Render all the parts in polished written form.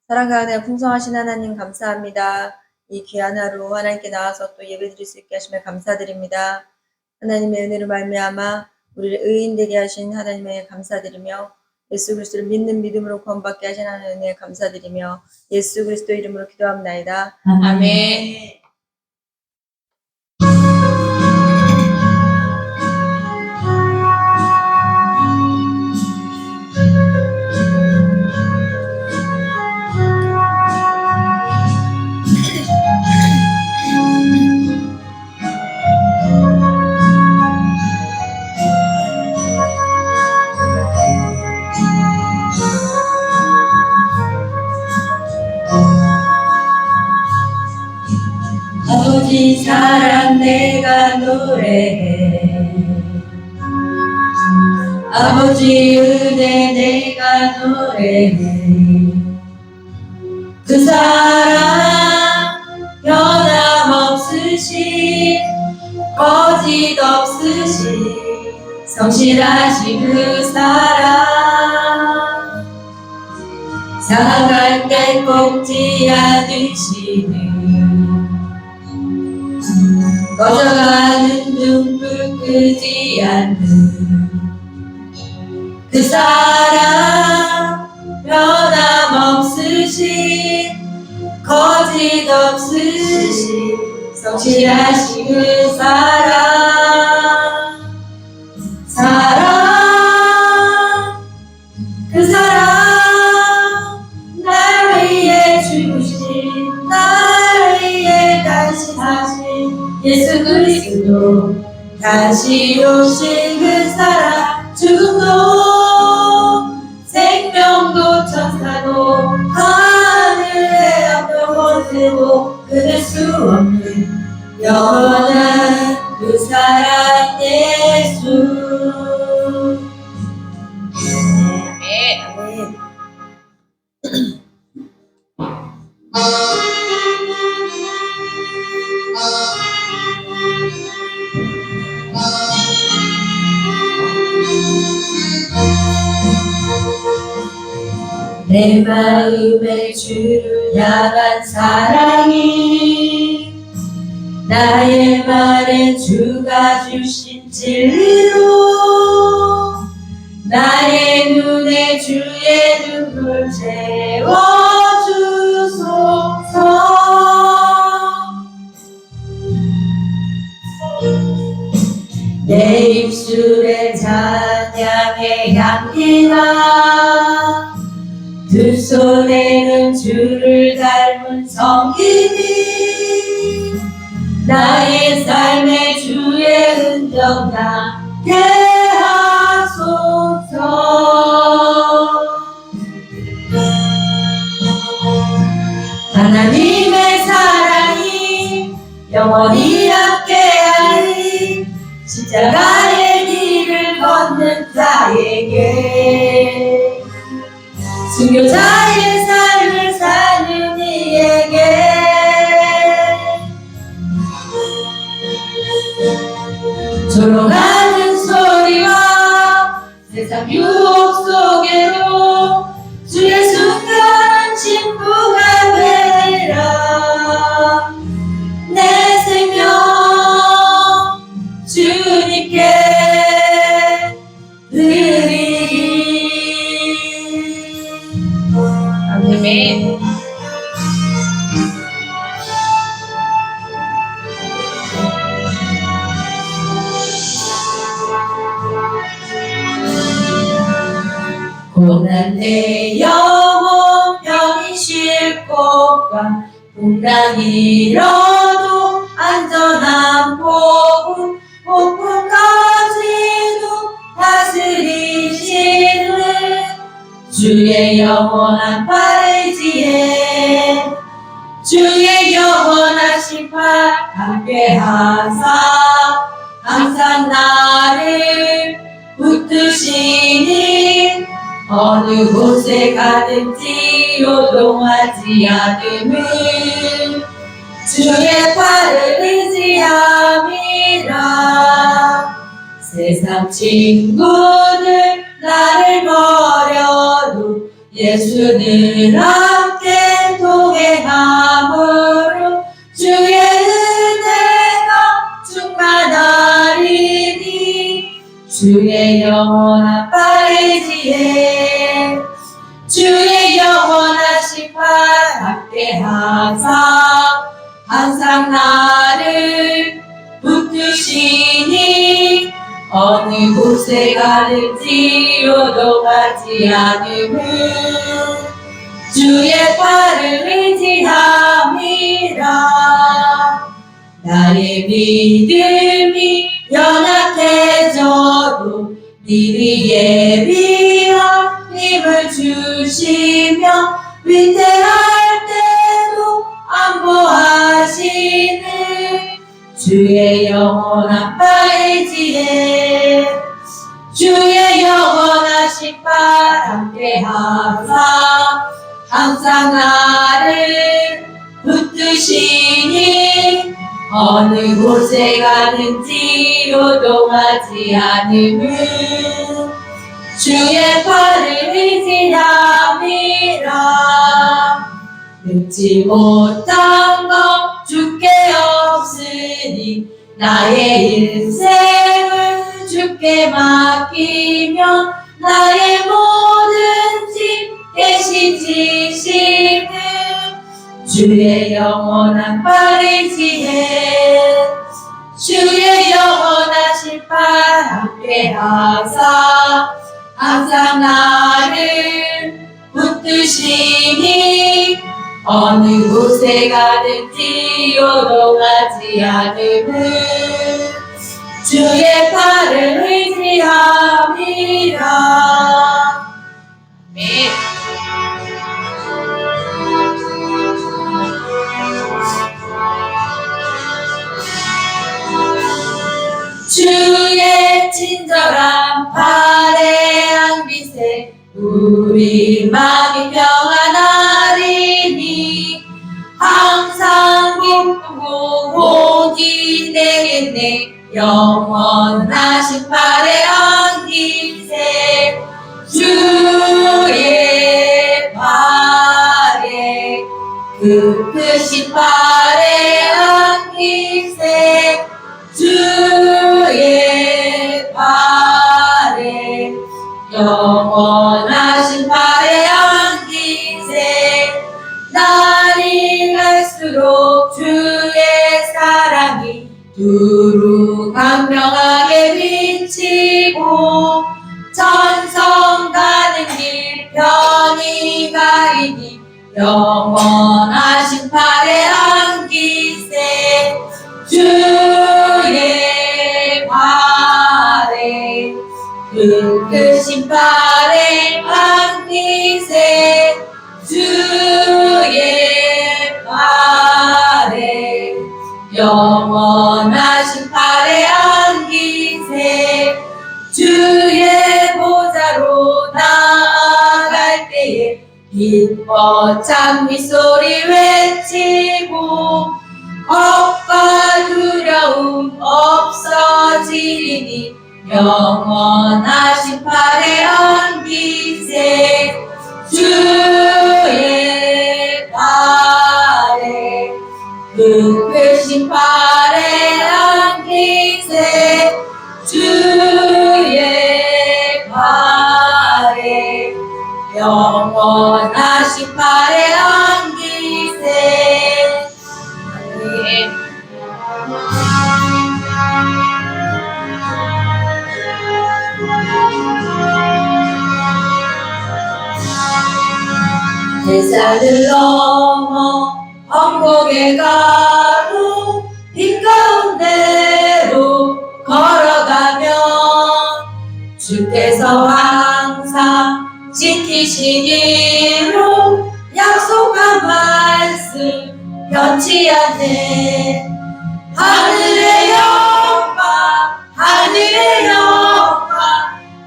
사랑 가운데 풍성하신 하나님 감사합니다. 이 귀한 하루 하나님께 나와서 또 예배드릴 수 있게 하시며 감사드립니다. 하나님의 은혜로 말미암아 우리를 의인 되게 하신 하나님의 감사드리며 예수 그리스도를 믿는 믿음으로 구원받게 하신 하나님의 은혜에 감사드리며 예수 그리스도 이름으로 기도합나이다. 아멘. 아버지 사랑 내가 노래해 아버지 은혜 내가 노래해 그 사랑 변함없으신 거짓 없으신 성실하신 그 사랑 상할 때 꼽지 않으시는 꺼져가는 눈불 끄지 않는 그 사랑 변함없으신 거짓 없으신 성실하신 그 사랑 그 사랑 날 위해 죽으신 날 위해 단신하신 예수 그리스도 다시 오신 그 사랑 죽음도 생명도 천사도 하늘의 어떤 것들도 끊을 수 없는 영원한 그 사랑 예수. 아멘. 내 마음에 주를 향한 사랑이 나의 말에 주가 주신 진리로 나의 눈에 주의 눈물 채워주소서. 내 입술에 찬양의 향기가 두 손에는 주를 닮은 성김이 나의 삶에 주의 흔적 나게 하소서. 하나님의 사랑이 영원히 함께하리 십자가의 길을 걷는 자에게 순교자의 삶을 사는 이에게 조롱하는 소리와 세상 유혹 속에도 주의 순간은 친구가 되리라. 내 생명 주님께 드리리. 아멘. 고난 내 영혼 편히 쉴 곳과 풍랑 잃어도 안전한 복음 폭풍까지도 다스리시는 주의 영원한 발지에 주의 영원한 심판 함께하사 항상 나를 붙드시니 어느 곳에 가든지 요동하지 않음을 주의 팔을 의지함이라. 세상 친구들 나를 버려도 예수는 함께 경외함으로 주의 은혜가 충만하리니 주의 영원한 팔지에 주의 영원하신 팔 함께 항상 나를 붙드시니 어느 곳에 가는지 요동하지 않음은 주의 팔을 의지함이라. 나의 믿음이 연약해져도 미리 예비한 힘을 주시며 위태할 때도 안보하시는 주의 영원한 팔지에 주의 영원하신 팔 함께 항상 나를 붙드시니 어느 곳에 가는지 요동하지 않음은 주의 팔을 의지함이라. 늙지 못한 것 주께 없으니 나의 인생을 주께 맡기며 나의 모든 짐 대신 지시는 주의 영원한 팔지에 주의 영원하신 팔 함께 항상 나를 붙드시니 어느 곳에 가든지 요동하지 않음은 주의 팔을 의지함이라. 아멘. 주의 친절한 팔의 안빛에 우리 마음이 평안하리니 항상 기쁘고 복이 되겠네. 영원하신 팔의 안깃에 주의 팔에 그 크신 팔의 안깃에 주의 팔에 영원하신 팔의 안깃에 날이 갈수록 주의 사랑이 두루 강명하게 비치고 천성 가는 길 편히 가리니 영원하신 팔의 안깃에 주의 팔에 그 크신 팔의 안깃에 주의 팔에 영원하신 팔의 안깃에 주의 보좌로 나아갈 때에 기뻐 찬미 소리 외치고 겁과 두려움 없어지리니 영원하신 팔의 안깃에 주의 팔에 그 크신 팔의 안깃에 주의 팔에 영원하신 팔의 안깃에 아멘. 대산을 넘어 언곡의 가로 빛 가운데로 걸어가면 주께서 항상 지키시기로 약속한 말씀 변치 않네. 하늘의 영광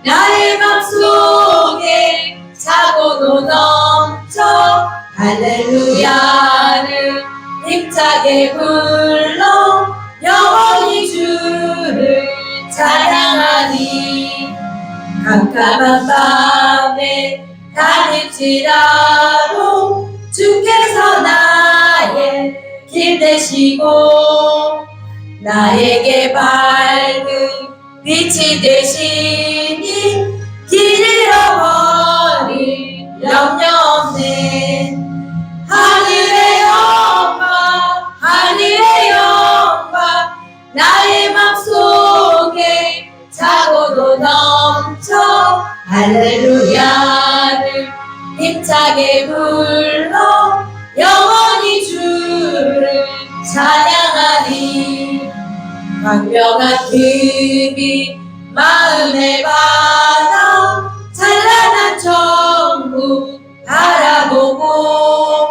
나의 맘속에 차고도 넘쳐 할렐루야를 힘차게 불러 영원히 주를 찬양하니 캄캄한 밤에 다닐지라도 주께서 나 되시고 나에게 밝은 빛이 되시니 길 잃어버릴 염려 없네. 하늘의 영광 하늘의 영광 나의 맘속에 차고도 넘쳐 할렐루야를 힘차게 불러 영원히 주를 찬양하리. 광명한 그 마음의 바다 찬란한 천국 바라보고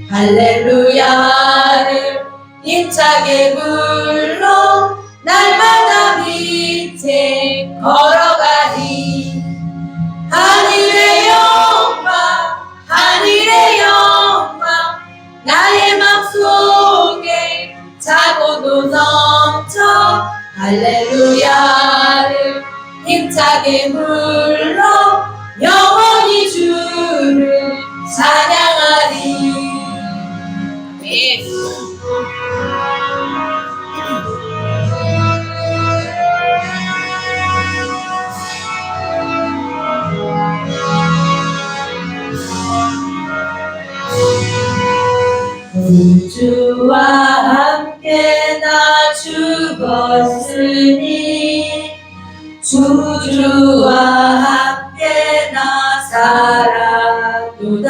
할렐루야를 힘차게 불러 날마다 밑에 걸어가리. 하늘의 영광 하늘의 영광 나의 맘속에 차고도 넘쳐 할렐루야를 힘차게 불러 영원히 주를 찬양하리. 아멘. 주와 함께 나 죽었으니 주와 함께 나 살았도다.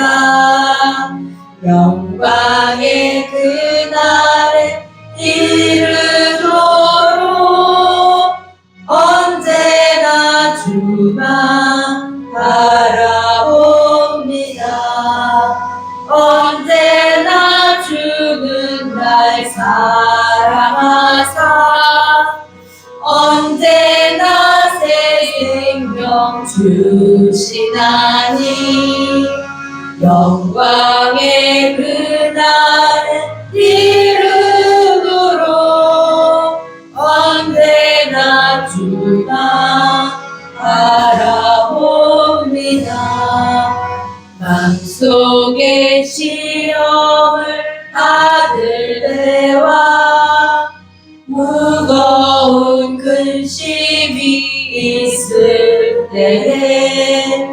영광의 그날에 이르도록 언제나 주만 바라봅니다. 언제나 주는 날 사랑하사 언제나 새 생명 주시나니 영광의 그날에 이르도록 언제나 주만 바라봅니다. 맘속에 시험을 받을 때와 무거운 근심이 있을 때에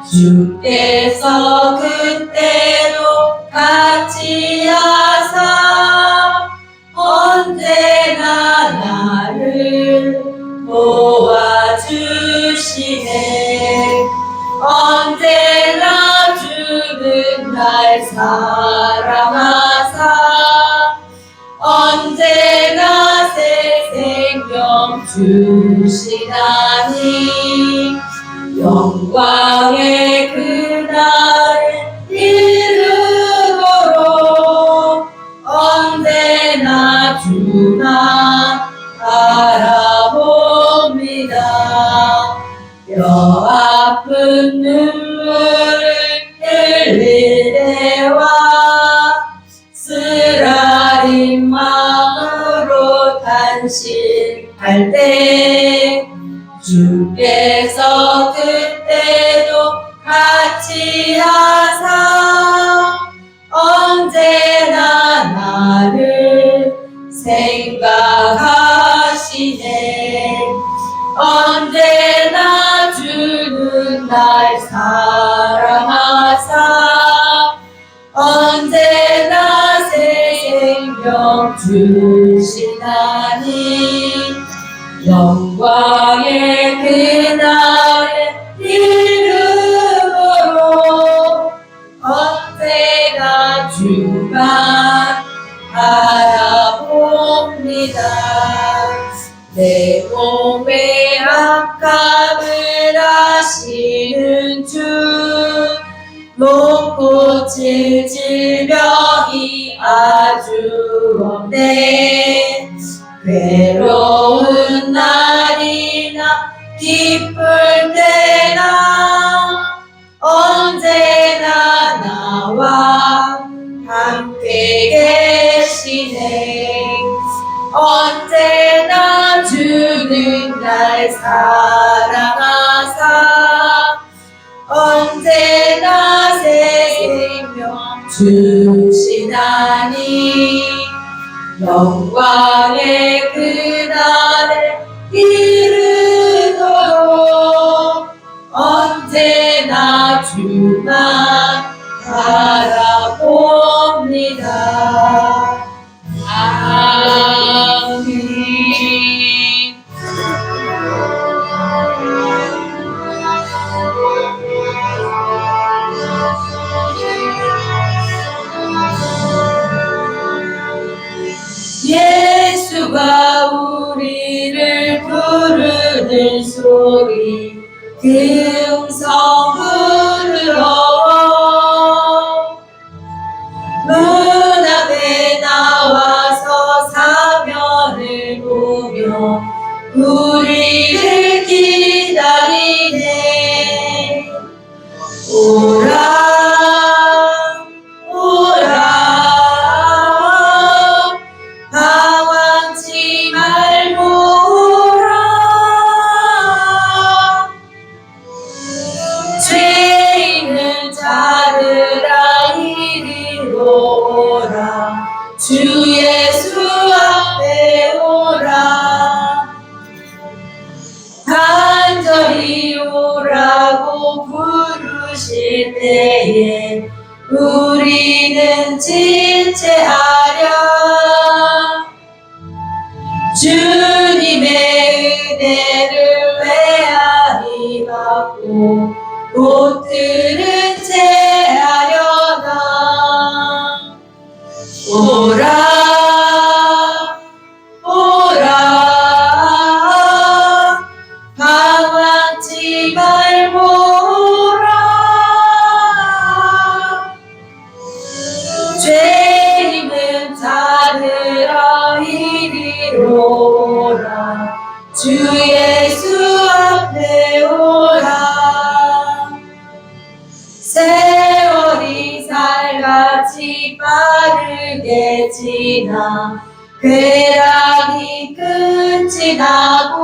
주께서 그때도 같이 하사 언제나 나를 도와주시네. 언제나 주는 날 사랑하사 언제나 새 생명 주시나니 영광의 그날에 이르도록 언제나 주만 바라봅니다. 뼈 아픈 눈물을 흘릴 때와 쓰라린 마음으로 탄식할 때 주께서 그때도 같이 하사 언제나 나를 생각하시네. 언제나 주는 날 사랑하사 언제나 새 생명 주시나니 영광의 그날에 이르도록 언제나 주만 바라봅니다. 내 몸의 악함을 아시는 주 못 고칠 질병이 아주 없네. 괴로운 날이나 기쁠 때나 언제나 나와 함께 계시네. 언제나 주는 날 사랑하사 언제나 새 생명 주시나니 영광의 그날에 이르도록 언제나 주만 바라봅니다. 아멘. 예수가 우리를 부르는 소리 금성부르러 눈앞에 나와서 사면을 보며 우리를 기다리네. 오라 방황치 말고 오라. 죄인을 자르라 이리로 오라. 주 예수 앞에 오라. 간절히 오라고 부르실 때에 우리는 지체하랴. 주님의 은혜를 외아리 받고 못 들은 채 하려나. 오라 오라 방황치 말고 오라. 죄인은 자르라 이리로 오라. 주 예수 앞에 오라. 세월이 살같이 빠르게 지나 쾌락이 끝이 나고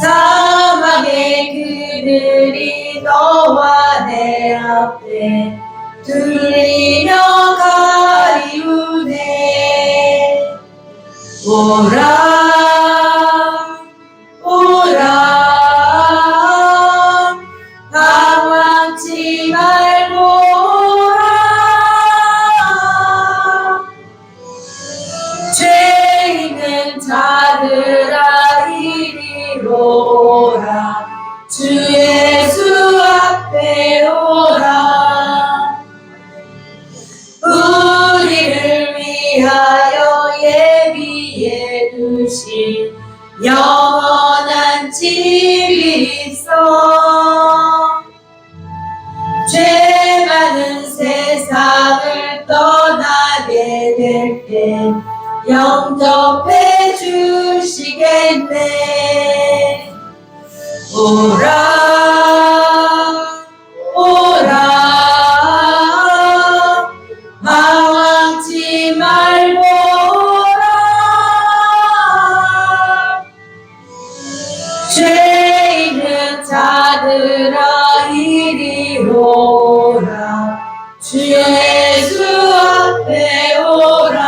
사막의 그늘이 너와 내 앞에 들리며 가리우네. 오라 오라 방황치 말고 오라. 죄인은 자르라 이리로 오라. 주 예수 앞에 오라. 우리를 위하여 예비해 두신 영원한 집이 있어. 죄 많은 세상을 떠나게 될 때 영접해 주시겠네. 오라 오라 방황치 말고 오라. 죄인은 자르라 이리로 오라. 주 예수 앞에 오라.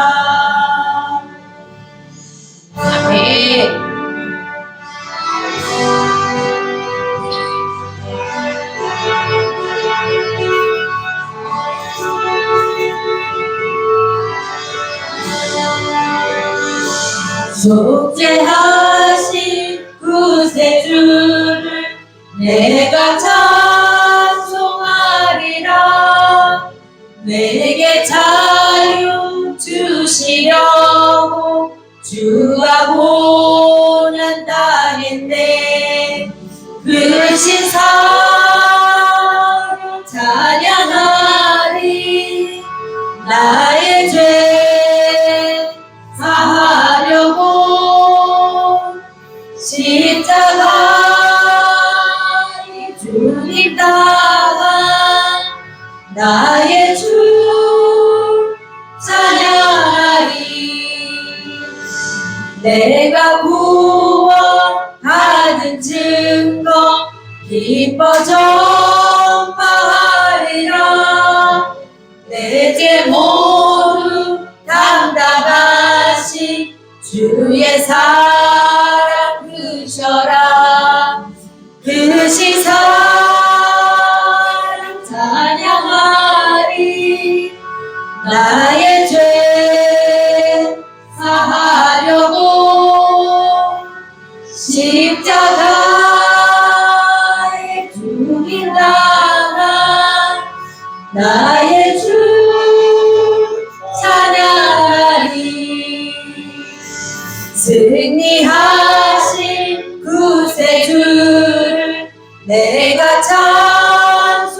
아멘. 속죄하신 구세주를 내가 찬송하리라. 내게 자유 주시려고 주가 보낸 땅인데 그 신사를 찬양하리. 나의 죄 사하려고 십자가 주님 따라 나의 주 찬양하리. 내가 구원받은 증거 기뻐 전파하리라. 내 죄 모두 내 사랑 크셔라. 크신 사랑 찬양하리. 나의 죄 사하려고 십자가에 죽임 당한 나의 주 찬양하리. 승리하신 구세주를 내가 찬송하리라.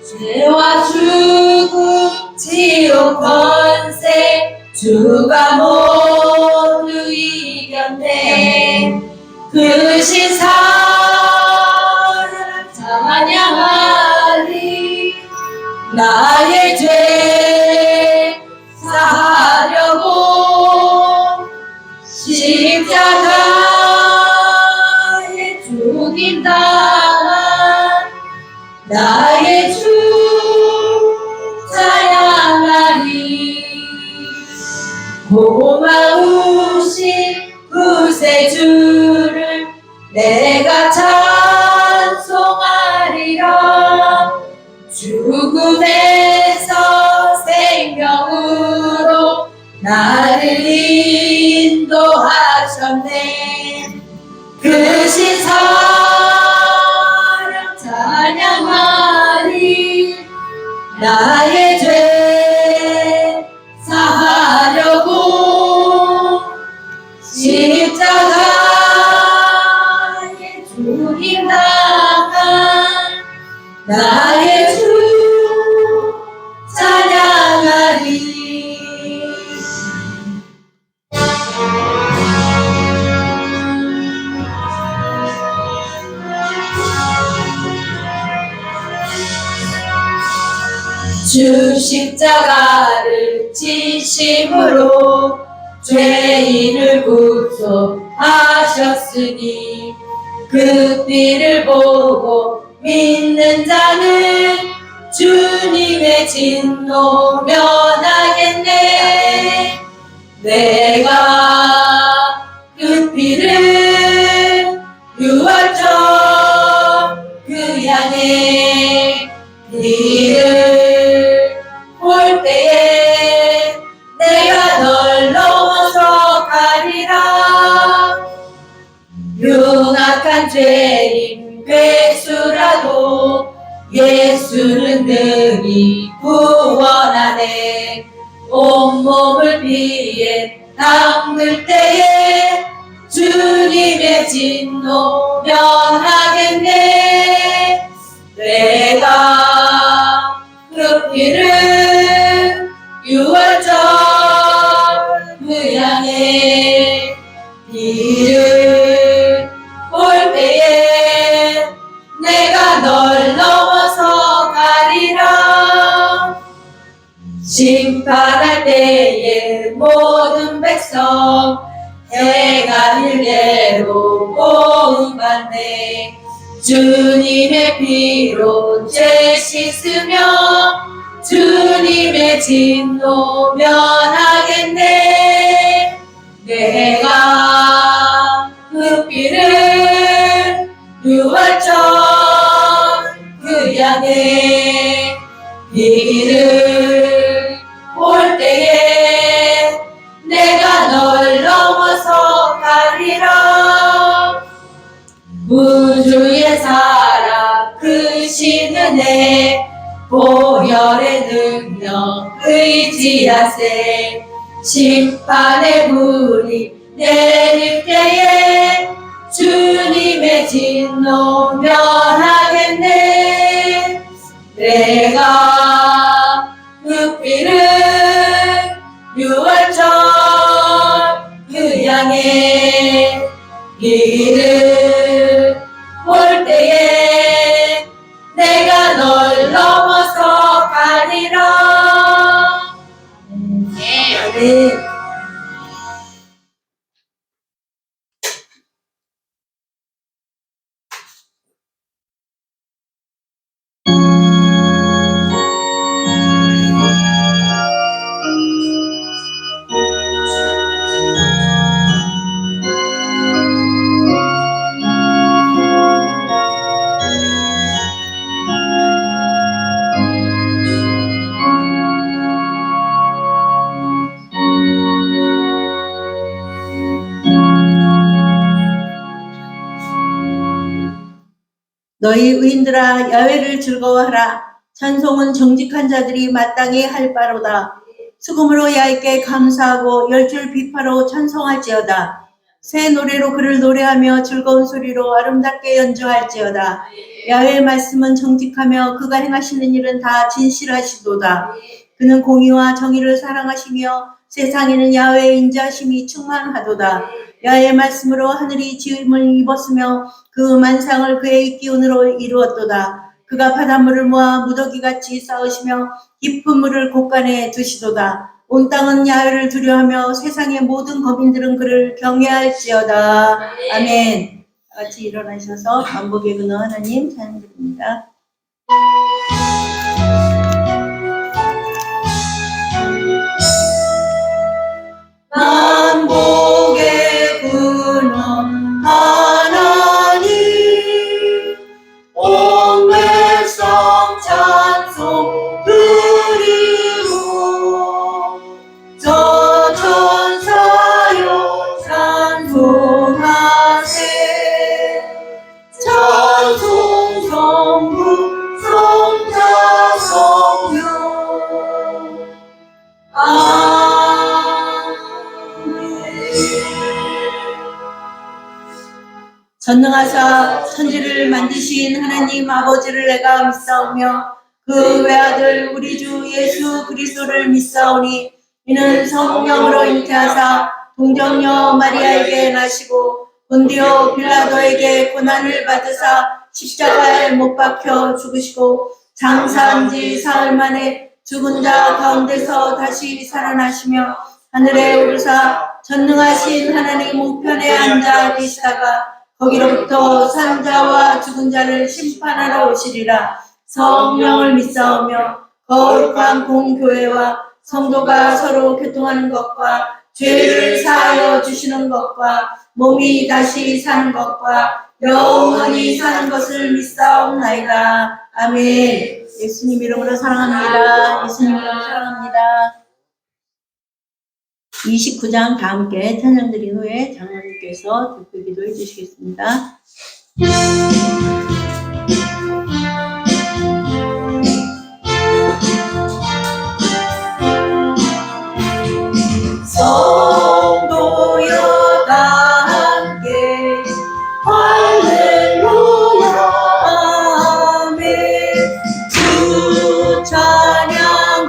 죄와 죽음 지옥 권세 주가 모두 이겼네. 크신 사랑 찬양하리. 나의 죄 사하려고 십자가에 죽임 당한 나의 주 찬양하리. 고마우신 구세주를 내가 찬송하리라. 죽음에서 생명으로 나를 인도하셨네. 크신 사랑 찬양하리. 나의 죄 사하려고 십자가에 죽임 당한 나의 주 찬양하리. 주 십자가를 진심으로 죄인을 구속하셨으니 그 피를 보고 믿는 자는 주님의 진노 면하겠네. 내가 그 피를 유월절 그 양의 피를 볼 때에 내가 널 넘어서 가리라. 흉악한 죄인 괴수라도 예수는 능히 구원하네. 온몸을 피에 담글 때에 주님의 진노 면하겠네. 내가 그 피를 유월절 그 양의 피를 볼 때에 내가 널 넘어서 가리라. 심판할 때에 모든 백성 해가 일례로 보응받네. 주님의 피로 죄 씻으며 주님의 진노 면하겠네. 내가 그 피를 유월절 그 양의 피를 볼 때에 내가 널 넘어서 가리라. 우주의 사랑 크신 은혜 보혈의 능력 의지하세. 심판의 불이 내릴 때에 주님의 진노 면하겠네. 내가 그 피를 유월절 그 양의 피를 볼 때에 내가 널 넘어서 가리라. 네. 너희 의인들아 야훼를 즐거워하라. 찬송은 정직한 자들이 마땅히 할 바로다. 수금으로 야훼께 감사하고 열줄 비파로 찬송할지어다. 새 노래로 그를 노래하며 즐거운 소리로 아름답게 연주할지어다. 야훼의 말씀은 정직하며 그가 행하시는 일은 다 진실하시도다. 그는 공의와 정의를 사랑하시며 세상에는 야훼의 인자심이 충만하도다. 야훼의 말씀으로 하늘이 지음을 입었으며 그 만상을 그의 기운으로 이루었도다. 그가 바닷물을 모아 무더기같이 쌓으시며 깊은 물을 곳간에 두시도다. 온 땅은 야훼를 두려워하며 세상의 모든 거민들은 그를 경외할지어다. 아멘. 같이 일어나셔서 만복의 근원 하나님 찬양드립니다. 만복의 근원 하나님 온 백성 찬송 드리고 저 천사여 찬송하세 찬송 성부 성자 성령 전능하사 천지를 만드신 하나님 아버지를 내가 믿사오며 그 외아들 우리 주 예수 그리스도를 믿사오니 이는 성령으로 잉태하사 동정녀 마리아에게 나시고 본디오 빌라도에게 고난을 받으사 십자가에 못 박혀 죽으시고 장사한 지 사흘 만에 죽은 자 가운데서 다시 살아나시며 하늘에 오르사 전능하신 하나님 우편에 앉아 계시다가 거기로부터 산 자와 죽은 자를 심판하러 오시리라. 성령을 믿사오며 거룩한 공교회와 성도가 서로 교통하는 것과 죄를 사하여 주시는 것과 몸이 다시 사는 것과 영원히 사는 것을 믿사옵나이다. 아멘. 예수님 이름으로 사랑합니다. 예수님 이름으로 사랑합니다. 29장 다 함께 찬양 드린 후에 장로님께서 대표 기도해 주시겠습니다. 성도여 다 함께 할렐루야 아멘 주 찬양하여라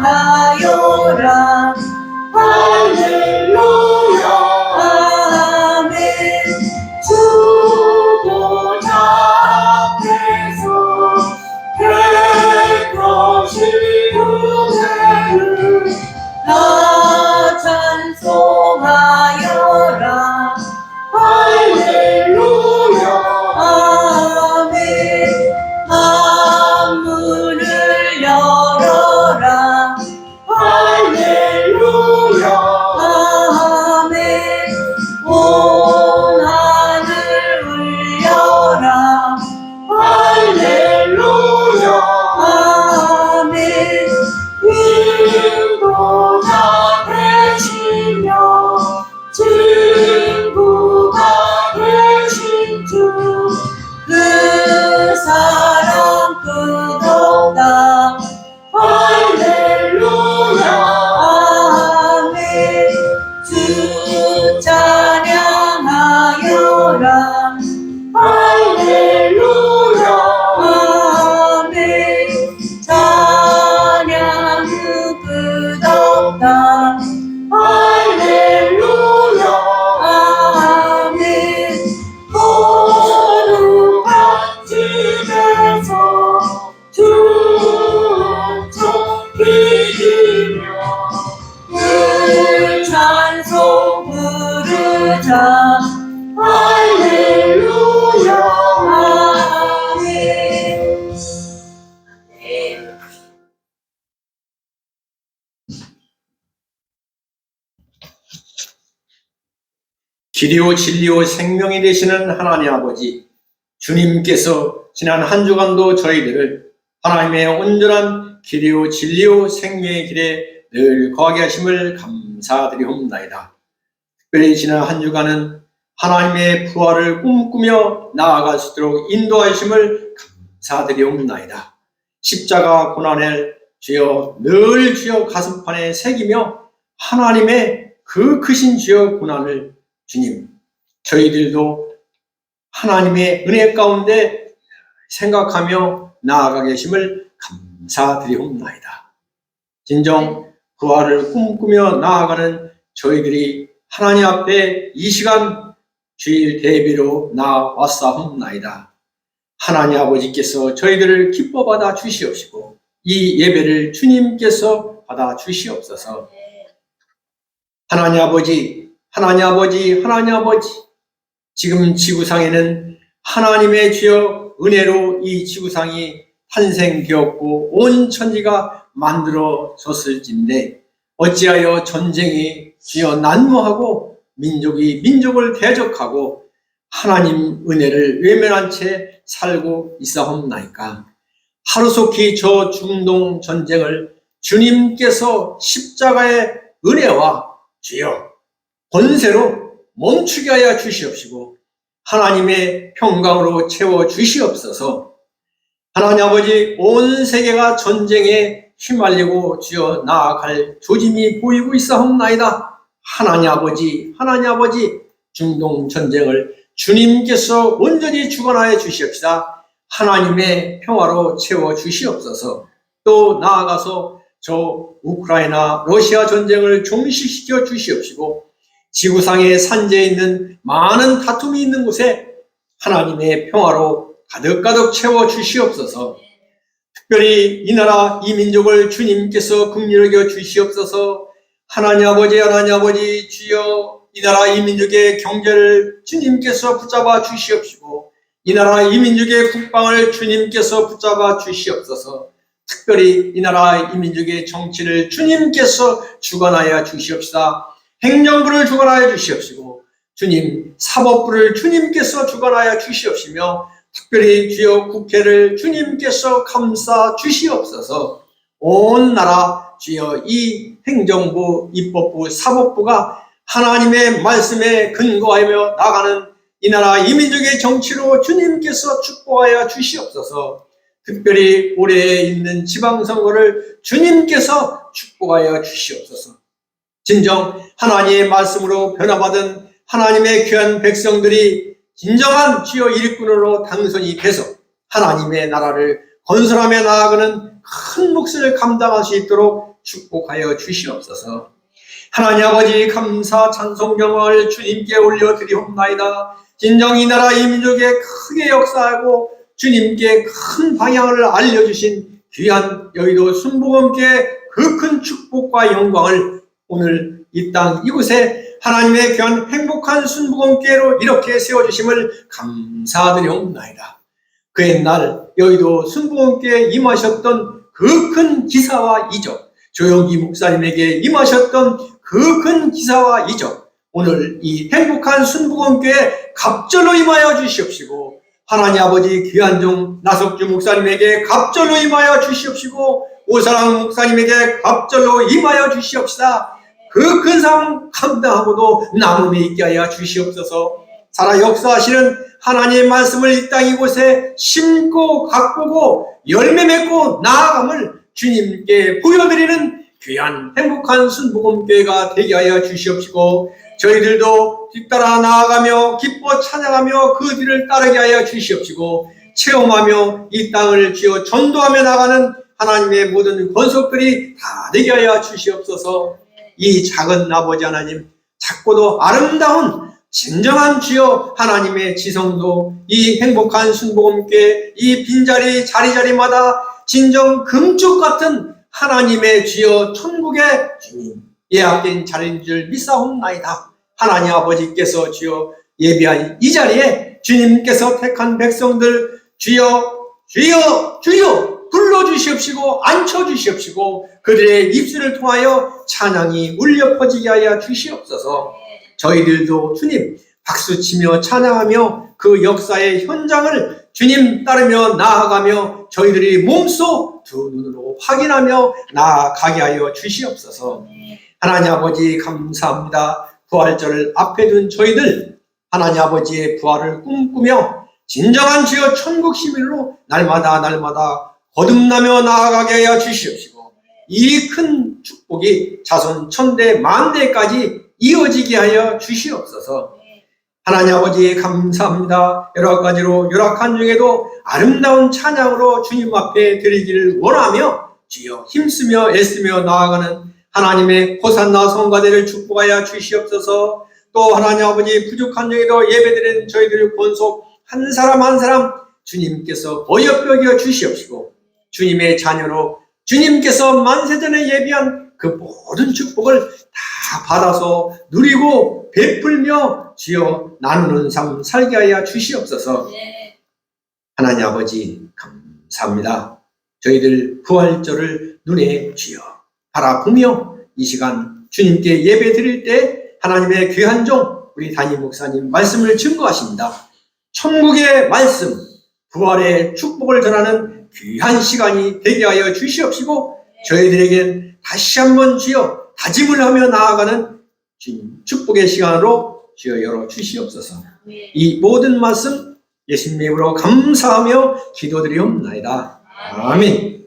할렐루야 아멘 주보좌 앞에서 백러신 은혜를 다 찬송하여라 할렐루야 아멘 만문을 열어라 할렐루야 아멘 온 하늘 울려라 할렐루야 아멘 인도자 되시며 친구가 되신 주 그 사랑 끝없다 할렐루야 아멘 주 찬양하여라 할렐루야 아멘 찬양 그 끝없다 할렐루야 아멘 거룩한 집에서 춤춰 비기며 그 찬송 부르자 할렐루야 아멘. 길이요 진리요 생명이 되시는 하나님 아버지, 주님께서 지난 한 주간도 저희들을 하나님의 온전한 길이요 진리요 생명의 길에 늘 거하게 하심을 감사드리옵나이다. 특별히 지난 한 주간은 하나님의 부활을 꿈꾸며 나아갈 수 있도록 인도하심을 감사드리옵나이다. 십자가 고난을 주여 늘 주여 가슴판에 새기며 하나님의 그 크신 주여 고난을 주님, 저희들도 하나님의 은혜 가운데 생각하며 나아가 계심을 감사드리옵나이다. 진정 부활을 꿈꾸며 나아가는 저희들이 하나님 앞에 이 시간 주일 대비로 나왔사옵나이다. 하나님 아버지께서 저희들을 기뻐 받아 주시옵시고 이 예배를 주님께서 받아 주시옵소서. 하나님 아버지, 하나님 아버지, 하나님 아버지, 지금 지구상에는 하나님의 주여 은혜로 이 지구상이 탄생되었고 온 천지가 만들어졌을진데 어찌하여 전쟁이 주여 난무하고 민족이 민족을 대적하고 하나님 은혜를 외면한 채 살고 있사옵나이까. 하루속히 저 중동 전쟁을 주님께서 십자가의 은혜와 주여 권세로 멈추게 하여 주시옵시고 하나님의 평강으로 채워 주시옵소서. 하나님 아버지, 온 세계가 전쟁에 휘말리고 주여 나아갈 조짐이 보이고 있사옵나이다. 하나님 아버지, 하나님 아버지, 중동 전쟁을 주님께서 온전히 주관하여 주시옵시다. 하나님의 평화로 채워 주시옵소서. 또 나아가서 저 우크라이나 러시아 전쟁을 종식시켜 주시옵시고 지구상에 산재해 있는 많은 다툼이 있는 곳에 하나님의 평화로 가득가득 채워 주시옵소서. 특별히 이 나라 이 민족을 주님께서 긍휼히 여겨 주시옵소서. 하나님 아버지 주여 이 나라 이 민족의 경제를 주님께서 붙잡아 주시옵시고 이 나라 이 민족의 국방을 주님께서 붙잡아 주시옵소서. 특별히 이 나라 이 민족의 정치를 주님께서 주관하여 주시옵시다. 행정부를 주관하여 주시옵시고 주님 사법부를 주님께서 주관하여 주시옵시며 특별히 주여 국회를 주님께서 감싸 주시옵소서. 온 나라 주여 이 행정부, 입법부, 사법부가 하나님의 말씀에 근거하며 나가는 이 나라 이 민족의 정치로 주님께서 축복하여 주시옵소서. 특별히 올해 있는 지방선거를 주님께서 축복하여 주시옵소서. 진정 하나님의 말씀으로 변화받은 하나님의 귀한 백성들이 진정한 주여 일꾼으로 당선이 돼서 하나님의 나라를 건설하며 나아가는 큰 몫을 감당할 수 있도록 축복하여 주시옵소서. 하나님 아버지 감사 찬송 영광을 주님께 올려드리옵나이다. 진정 이 나라 이 민족에 크게 역사하고 주님께 큰 방향을 알려주신 귀한 여의도 순복음교회 그 큰 축복과 영광을 오늘 이 땅 이곳에 하나님의 귀한 행복한 순복음교회로 이렇게 세워주심을 감사드리옵나이다. 그 옛날 여의도 순복음교회에 임하셨던 그 큰 기사와 이적, 조영기 목사님에게 임하셨던 그 큰 기사와 이적, 오늘 이 행복한 순복음교회에 갑절로 임하여 주시옵시고 하나님 아버지 귀한 종 나석주 목사님에게 갑절로 임하여 주시옵시고 오사랑 목사님에게 갑절로 임하여 주시옵시다. 그 큰 삶 감당하고도 남음이 있게 하여 주시옵소서. 살아 역사하시는 하나님의 말씀을 이 땅 이곳에 심고 가꾸고 열매 맺고 나아감을 주님께 보여드리는 귀한 행복한 순복음교회가 되게 하여 주시옵시고 저희들도 뒤따라 나아가며 기뻐 찬양하며 그 뒤를 따르게 하여 주시옵시고 체험하며 이 땅을 주여 전도하며 나가는 하나님의 모든 권속들이 다 되게 하여 주시옵소서. 이 작은 아버지 하나님, 작고도 아름다운 진정한 주여 하나님의 지성도 이 행복한 순복음교회 이 빈자리 자리자리마다 진정 금쪽 같은 하나님의 주여 천국의 주님 예약된 자리인 줄 믿사옵나이다. 하나님 아버지께서 주여 예비한 이 자리에 주님께서 택한 백성들 주여 불러주시옵시고 앉혀주시옵시고 그들의 입술을 통하여 찬양이 울려 퍼지게 하여 주시옵소서. 저희들도 주님 박수치며 찬양하며 그 역사의 현장을 주님 따르며 나아가며 저희들이 몸소 두 눈으로 확인하며 나아가게 하여 주시옵소서. 하나님 아버지 감사합니다. 부활절을 앞에 둔 저희들 하나님 아버지의 부활을 꿈꾸며 진정한 주여 천국 시민으로 날마다 거듭나며 나아가게 하여 주시옵시고 이 큰 축복이 자손 천대 만대까지 이어지게 하여 주시옵소서. 하나님 아버지 감사합니다. 여러 가지로 열악한 중에도 아름다운 찬양으로 주님 앞에 드리기를 원하며 주여 힘쓰며 애쓰며 나아가는 하나님의 호산나 성가대를 축복하여 주시옵소서. 또 하나님 아버지 부족한 중에도 예배드리는 저희들 권속 한 사람 한 사람 주님께서 어여뻐 여겨 주시옵시고 주님의 자녀로 주님께서 만세전에 예비한 그 모든 축복을 다 받아서 누리고 베풀며 주여 나누는 삶 살게 하여 주시옵소서. 하나님 아버지 감사합니다. 저희들 부활절을 눈에 주여 바라보며 이 시간 주님께 예배 드릴 때 하나님의 귀한 종 우리 담임 목사님 말씀을 증거하십니다. 천국의 말씀, 부활의 축복을 전하는 귀한 시간이 되게 하여 주시옵시고 저희들에겐 다시 한번 주여 다짐을 하며 나아가는 주님 축복의 시간으로 주여 열어 주시옵소서. 이 모든 말씀 예수님 이름으로 감사하며 기도드리옵나이다. 아멘.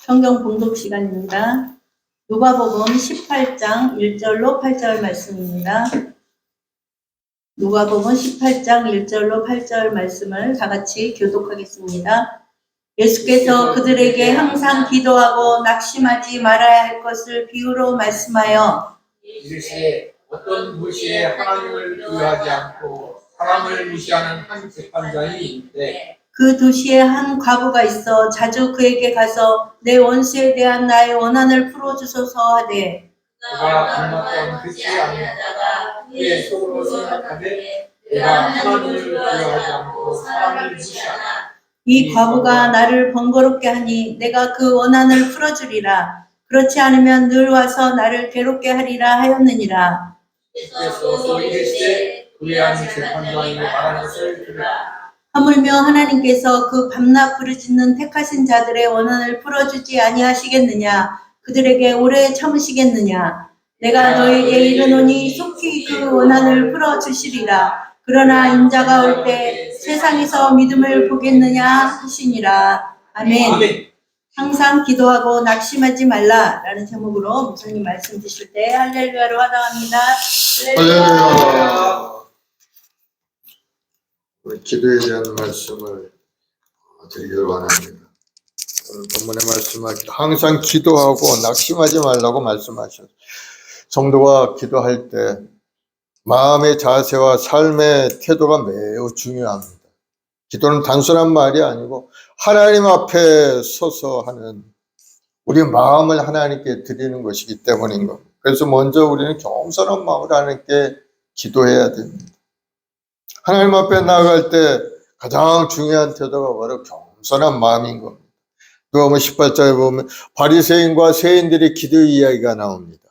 성경 봉독 시간입니다. 누가복음 18장 1절로 8절 말씀입니다. 누가복음 18장 1절로 8절 말씀을 다 같이 교독하겠습니다. 예수께서 그들에게 항상 기도하고 낙심하지 말아야 할 것을 비유로 말씀하여 이르시되 어떤 도시에 하나님을 두려워하지 않고 사람을 무시하는 한 재판장이 있는데 그 도시에 한 과부가 있어 자주 그에게 가서 내 원수에 대한 나의 원한을 풀어주소서 하되 그가 불났던 그치 아닌 자가 그의 속으로 생각하되 내가 하나님을 두려워하지 않고 사람을 무시하나 이 과부가 나를 번거롭게 하니 내가 그 원한을 풀어주리라. 그렇지 않으면 늘 와서 나를 괴롭게 하리라 하였느니라. 그래서 또 이르시되 그의 한 재판장이 말한 것을 들으라. 하물며 하나님께서 그 밤낮 부르짖는 택하신 자들의 원한을 풀어주지 아니하시겠느냐? 그들에게 오래 참으시겠느냐? 내가 너에게 이르노니 속히 그 원한을 풀어주시리라. 그러나 인자가 올 때 세상에서 믿음을 보겠느냐 하시니라. 아멘. 항상 기도하고 낙심하지 말라라는 제목으로 목사님 말씀 주실 때 할렐루야로 화답합니다. 할렐루야. 우리 기도에 대한 말씀을 드리기를 원합니다. 오늘 본문의 말씀을 항상 기도하고 낙심하지 말라고 말씀하셨어요. 성도가 기도할 때 마음의 자세와 삶의 태도가 매우 중요합니다. 기도는 단순한 말이 아니고 하나님 앞에 서서 하는 우리 마음을 하나님께 드리는 것이기 때문인 겁니다. 그래서 먼저 우리는 겸손한 마음으로 하나님께 기도해야 됩니다. 하나님 앞에 나아갈 때 가장 중요한 태도가 바로 겸손한 마음인 겁니다. 누가복음 18장에 보면 바리새인과 세인들의 기도 이야기가 나옵니다.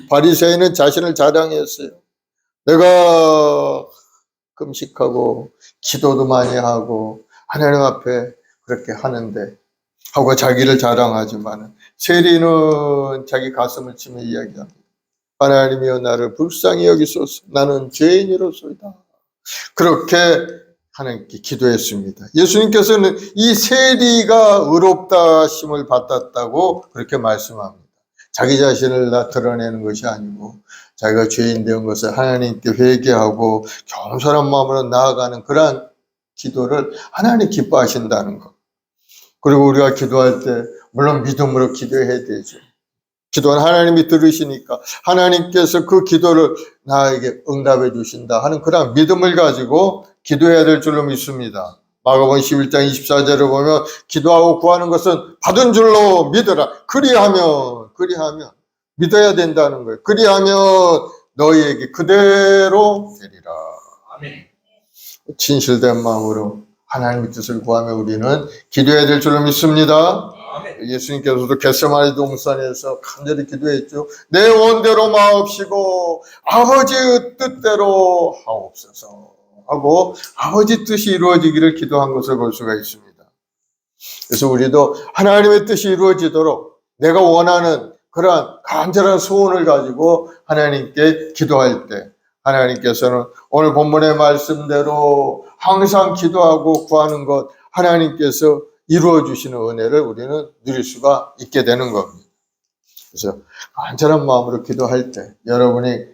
바리새인은 자신을 자랑했어요. 내가 금식하고 기도도 많이 하고 하나님 앞에 그렇게 하는데 하고 자기를 자랑하지만 세리는 자기 가슴을 치며 이야기합니다. 하나님이여 나를 불쌍히 여기소서. 나는 죄인이로소이다. 그렇게 하나님께 기도했습니다. 예수님께서는 이 세리가 의롭다 하심을 받았다고 그렇게 말씀합니다. 자기 자신을 드러내는 것이 아니고 자기가 죄인 된 것을 하나님께 회개하고 겸손한 마음으로 나아가는 그러한 기도를 하나님 기뻐하신다는 것. 그리고 우리가 기도할 때 물론 믿음으로 기도해야 되죠. 기도는 하나님이 들으시니까 하나님께서 그 기도를 나에게 응답해 주신다 하는 그런 믿음을 가지고 기도해야 될 줄로 믿습니다. 마가복음 11장 24절을 보면 기도하고 구하는 것은 받은 줄로 믿어라. 그리하면 믿어야 된다는 거예요. 그리하면 너희에게 그대로 되리라. 아멘. 진실된 마음으로 하나님의 뜻을 구하며 우리는 기도해야 될 줄로 믿습니다. 아멘. 예수님께서도 겟세마네 동산에서 간절히 기도했죠. 내 원대로 마옵시고 아버지의 뜻대로 하옵소서 하고 아버지 뜻이 이루어지기를 기도한 것을 볼 수가 있습니다. 그래서 우리도 하나님의 뜻이 이루어지도록 내가 원하는 그러한 간절한 소원을 가지고 하나님께 기도할 때 하나님께서는 오늘 본문의 말씀대로 항상 기도하고 구하는 것 하나님께서 이루어 주시는 은혜를 우리는 누릴 수가 있게 되는 겁니다. 그래서 간절한 마음으로 기도할 때 여러분이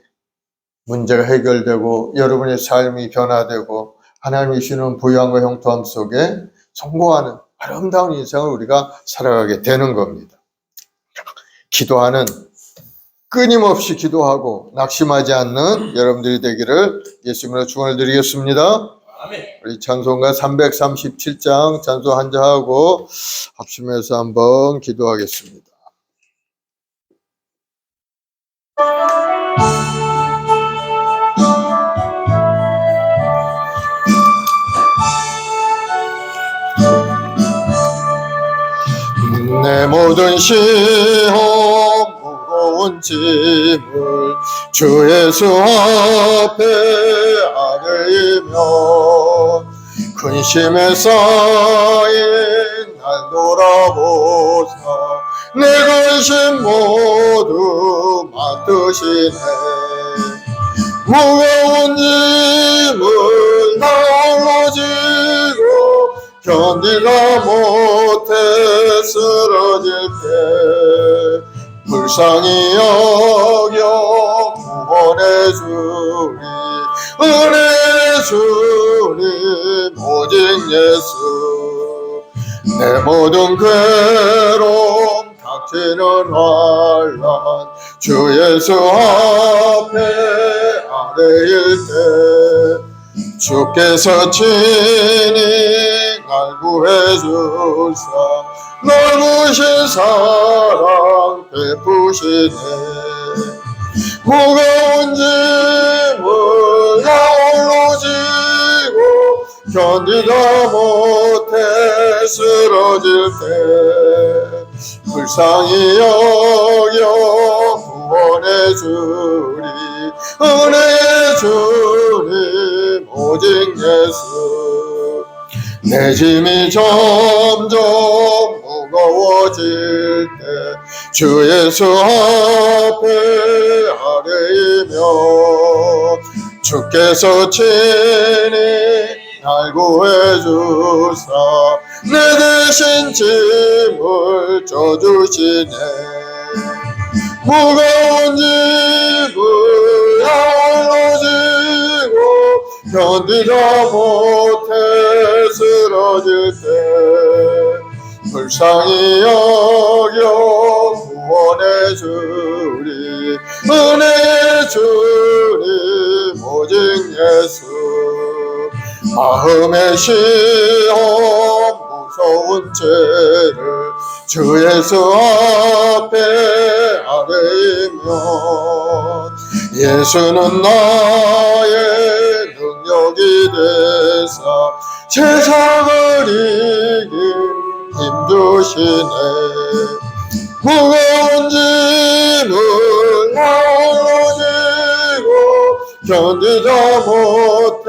문제가 해결되고 여러분의 삶이 변화되고 하나님이 주시는 부유함과 형통함 속에 성공하는 아름다운 인생을 우리가 살아가게 되는 겁니다. 기도하는, 끊임없이 기도하고 낙심하지 않는 여러분들이 되기를 예수님으로 축원을 드리겠습니다. 우리 찬송가 337장 찬송 한자하고 합심해서 한번 기도하겠습니다. 내 모든 시험 무거운 짐을 주 예수 앞에 아뢰이며 근심에 쌓인 날 돌아보사 내 근심 모두 맡으시네 무거운 짐을 나 홀로 지고 견디다 못해 쓰러질 때 불쌍히 여겨 구원해 주리 은혜 주님 오직 예수 내 모든 괴로움 닥치는 환란 주 예수 앞에 아뢰일 때 주께서 친히 날 구해주사 넓으신 사랑 베푸시네 무거운 짐을 나 홀로 지고 견디다 못해 쓰러질 때 불쌍히 여겨 구원해 주리 은혜 주님 오직 예수 내 짐이 점점 무거워질 때 주 예수 앞에 아뢰이며 주께서 친히 날 구해주사 내 대신 짐을 져주시네 무거운 짐을 홀로 지고 견디다 못해 쓰러질 때 불쌍히 여겨 구원해 주리 은혜 주님 오직 예수 마음의 시험 무서운 죄를 주 예수 앞에 아뢰이면 예수는 나의 능력이 되사 세상을 이긴 힘주시네 무거운 짐을 나 홀로 지고 견디다 못해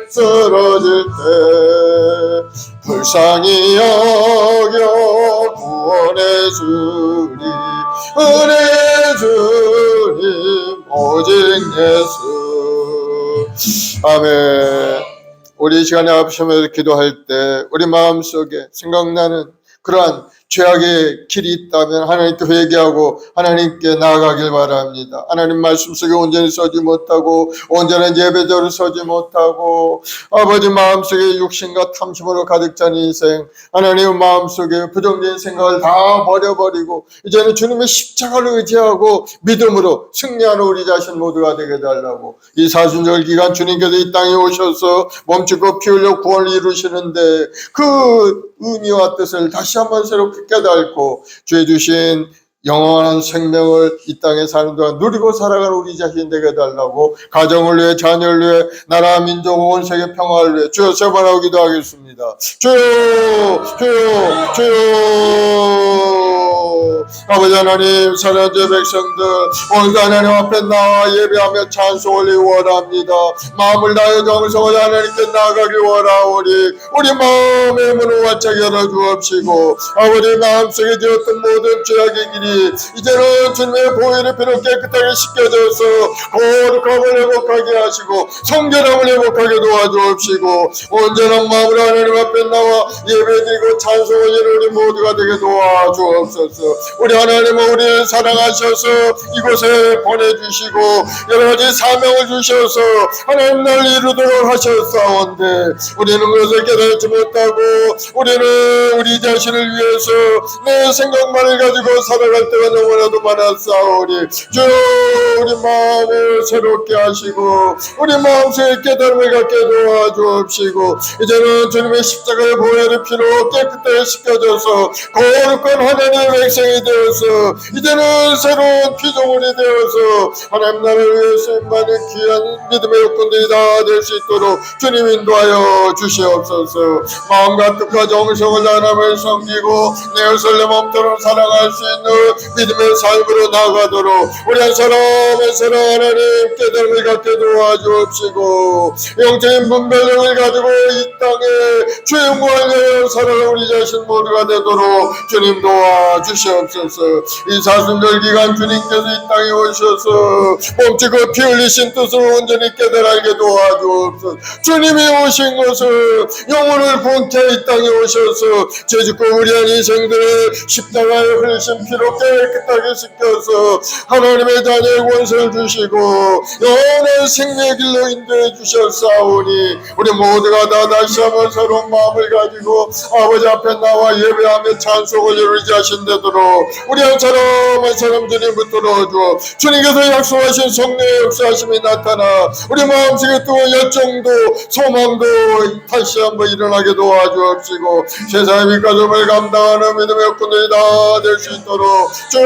쓰러질 때 불쌍히 여겨 구원해 주리 은혜 주님 오직 예수 아멘. 우리 이 시간에 합심해서 기도할 때 우리 마음속에 생각나는 그러한 죄악의 길이 있다면 하나님께 회개하고 하나님께 나아가길 바랍니다. 하나님 말씀 속에 온전히 서지 못하고 온전한 예배자로 서지 못하고 아버지 마음속에 육신과 탐심으로 가득 찬 인생 하나님 마음속에 부정적인 생각을 다 버려버리고 이제는 주님의 십자가를 의지하고 믿음으로 승리하는 우리 자신 모두가 되게 달라고 이 사순절 기간 주님께서 이 땅에 오셔서 몸짓고 피 흘려 구원을 이루시는데 그 의미와 뜻을 다시 한번 새롭게 깨닫고 주의 주신 영원한 생명을 이 땅에 사는 동안 누리고 살아가는 우리 자신 되게 달라고 가정을 위해 자녀를 위해 나라 민족 온 세계 평화를 위해 주여 세번하고 기도하겠습니다. 주여 주여 주여 아버지 하나님, 사랑하는 백성들 오늘도 하나님 앞에 나와 예배하며 찬송 올리기 원합니다. 마음을 다하여 정성을 하나님께 나아가기 원하오니 우리 마음의 문을 활짝 열어주옵시고 아버지 마음속에 지었던 모든 죄악의 길이 이제는 주님의 보혈의 피로 깨끗하게 씻겨져서 거룩함을 회복하게 하시고 성결함을 회복하게 도와주옵시고 온전한 마음으로 하나님 앞에 나와 예배드리고 찬송을 이루는 우리 모두가 되게 도와주옵소서. 우리 하나님은 우리를 사랑하셔서 이곳에 보내주시고 여러가지 사명을 주셔서 하나님 날 이루도록 하셨사온데 우리는 그것을 깨닫지 못하고 우리는 우리 자신을 위해서 내 생각만을 가지고 살아갈 때가 너무나도 많았사오니 주 우리 마음을 새롭게 하시고 우리 마음속에 깨달음을 갖게 도와주옵시고 이제는 주님의 십자가의 보혈의 피로 깨끗하게 씻겨져서 거룩한 하나님의 백성이 되어서 이제는 새로운 피조물이 되어서 하나님 나라를 위해서 임하는 귀한 믿음의 일꾼들이 다 될 수 있도록 주님 인도하여 주시옵소서. 마음과 뜻과 정성을 하나님을 섬기고 예루살렘 엄토록 사랑할 수 있는 믿음의 삶으로 나아가도록 우리 한 사람 한 사람 하나님 깨달음을 갖게 도와주옵시고 영적인 분별력을 가지고 이 땅에 주의 영광을 위하여 살아가는 우리 자신 모두가 되도록 주님 도와주시옵소서. 이 사순절 기간 주님께서 이 땅에 오셔서 몸짓고 피 흘리신 뜻을 온전히 깨달게 도와주옵소서. 주님이 오신 것을 영혼을 구원케 이 땅에 오셔서 죄짓고 우리한 인생들을 십자가에 흘리신 피로 깨끗하게 씻겨서 하나님의 자녀의 권세를 주시고 영원한 생명의 길로 인도해 주셨사오니 우리 모두가 다 다시 한번 새로운 마음을 가지고 아버지 앞에 나와 예배하며 찬송을 이루지 하신 되도록 우리 한 사람 한 사람 주님 붙들어 주어 주님께서 약속하신 성령의 역사하심이 나타나 우리 마음속에 또 열정도 소망도 다시 한번 일어나게 도와주옵시고 세상의 밑가짐을 감당하는 믿음의 일꾼들이 다 될 수 있도록 쭉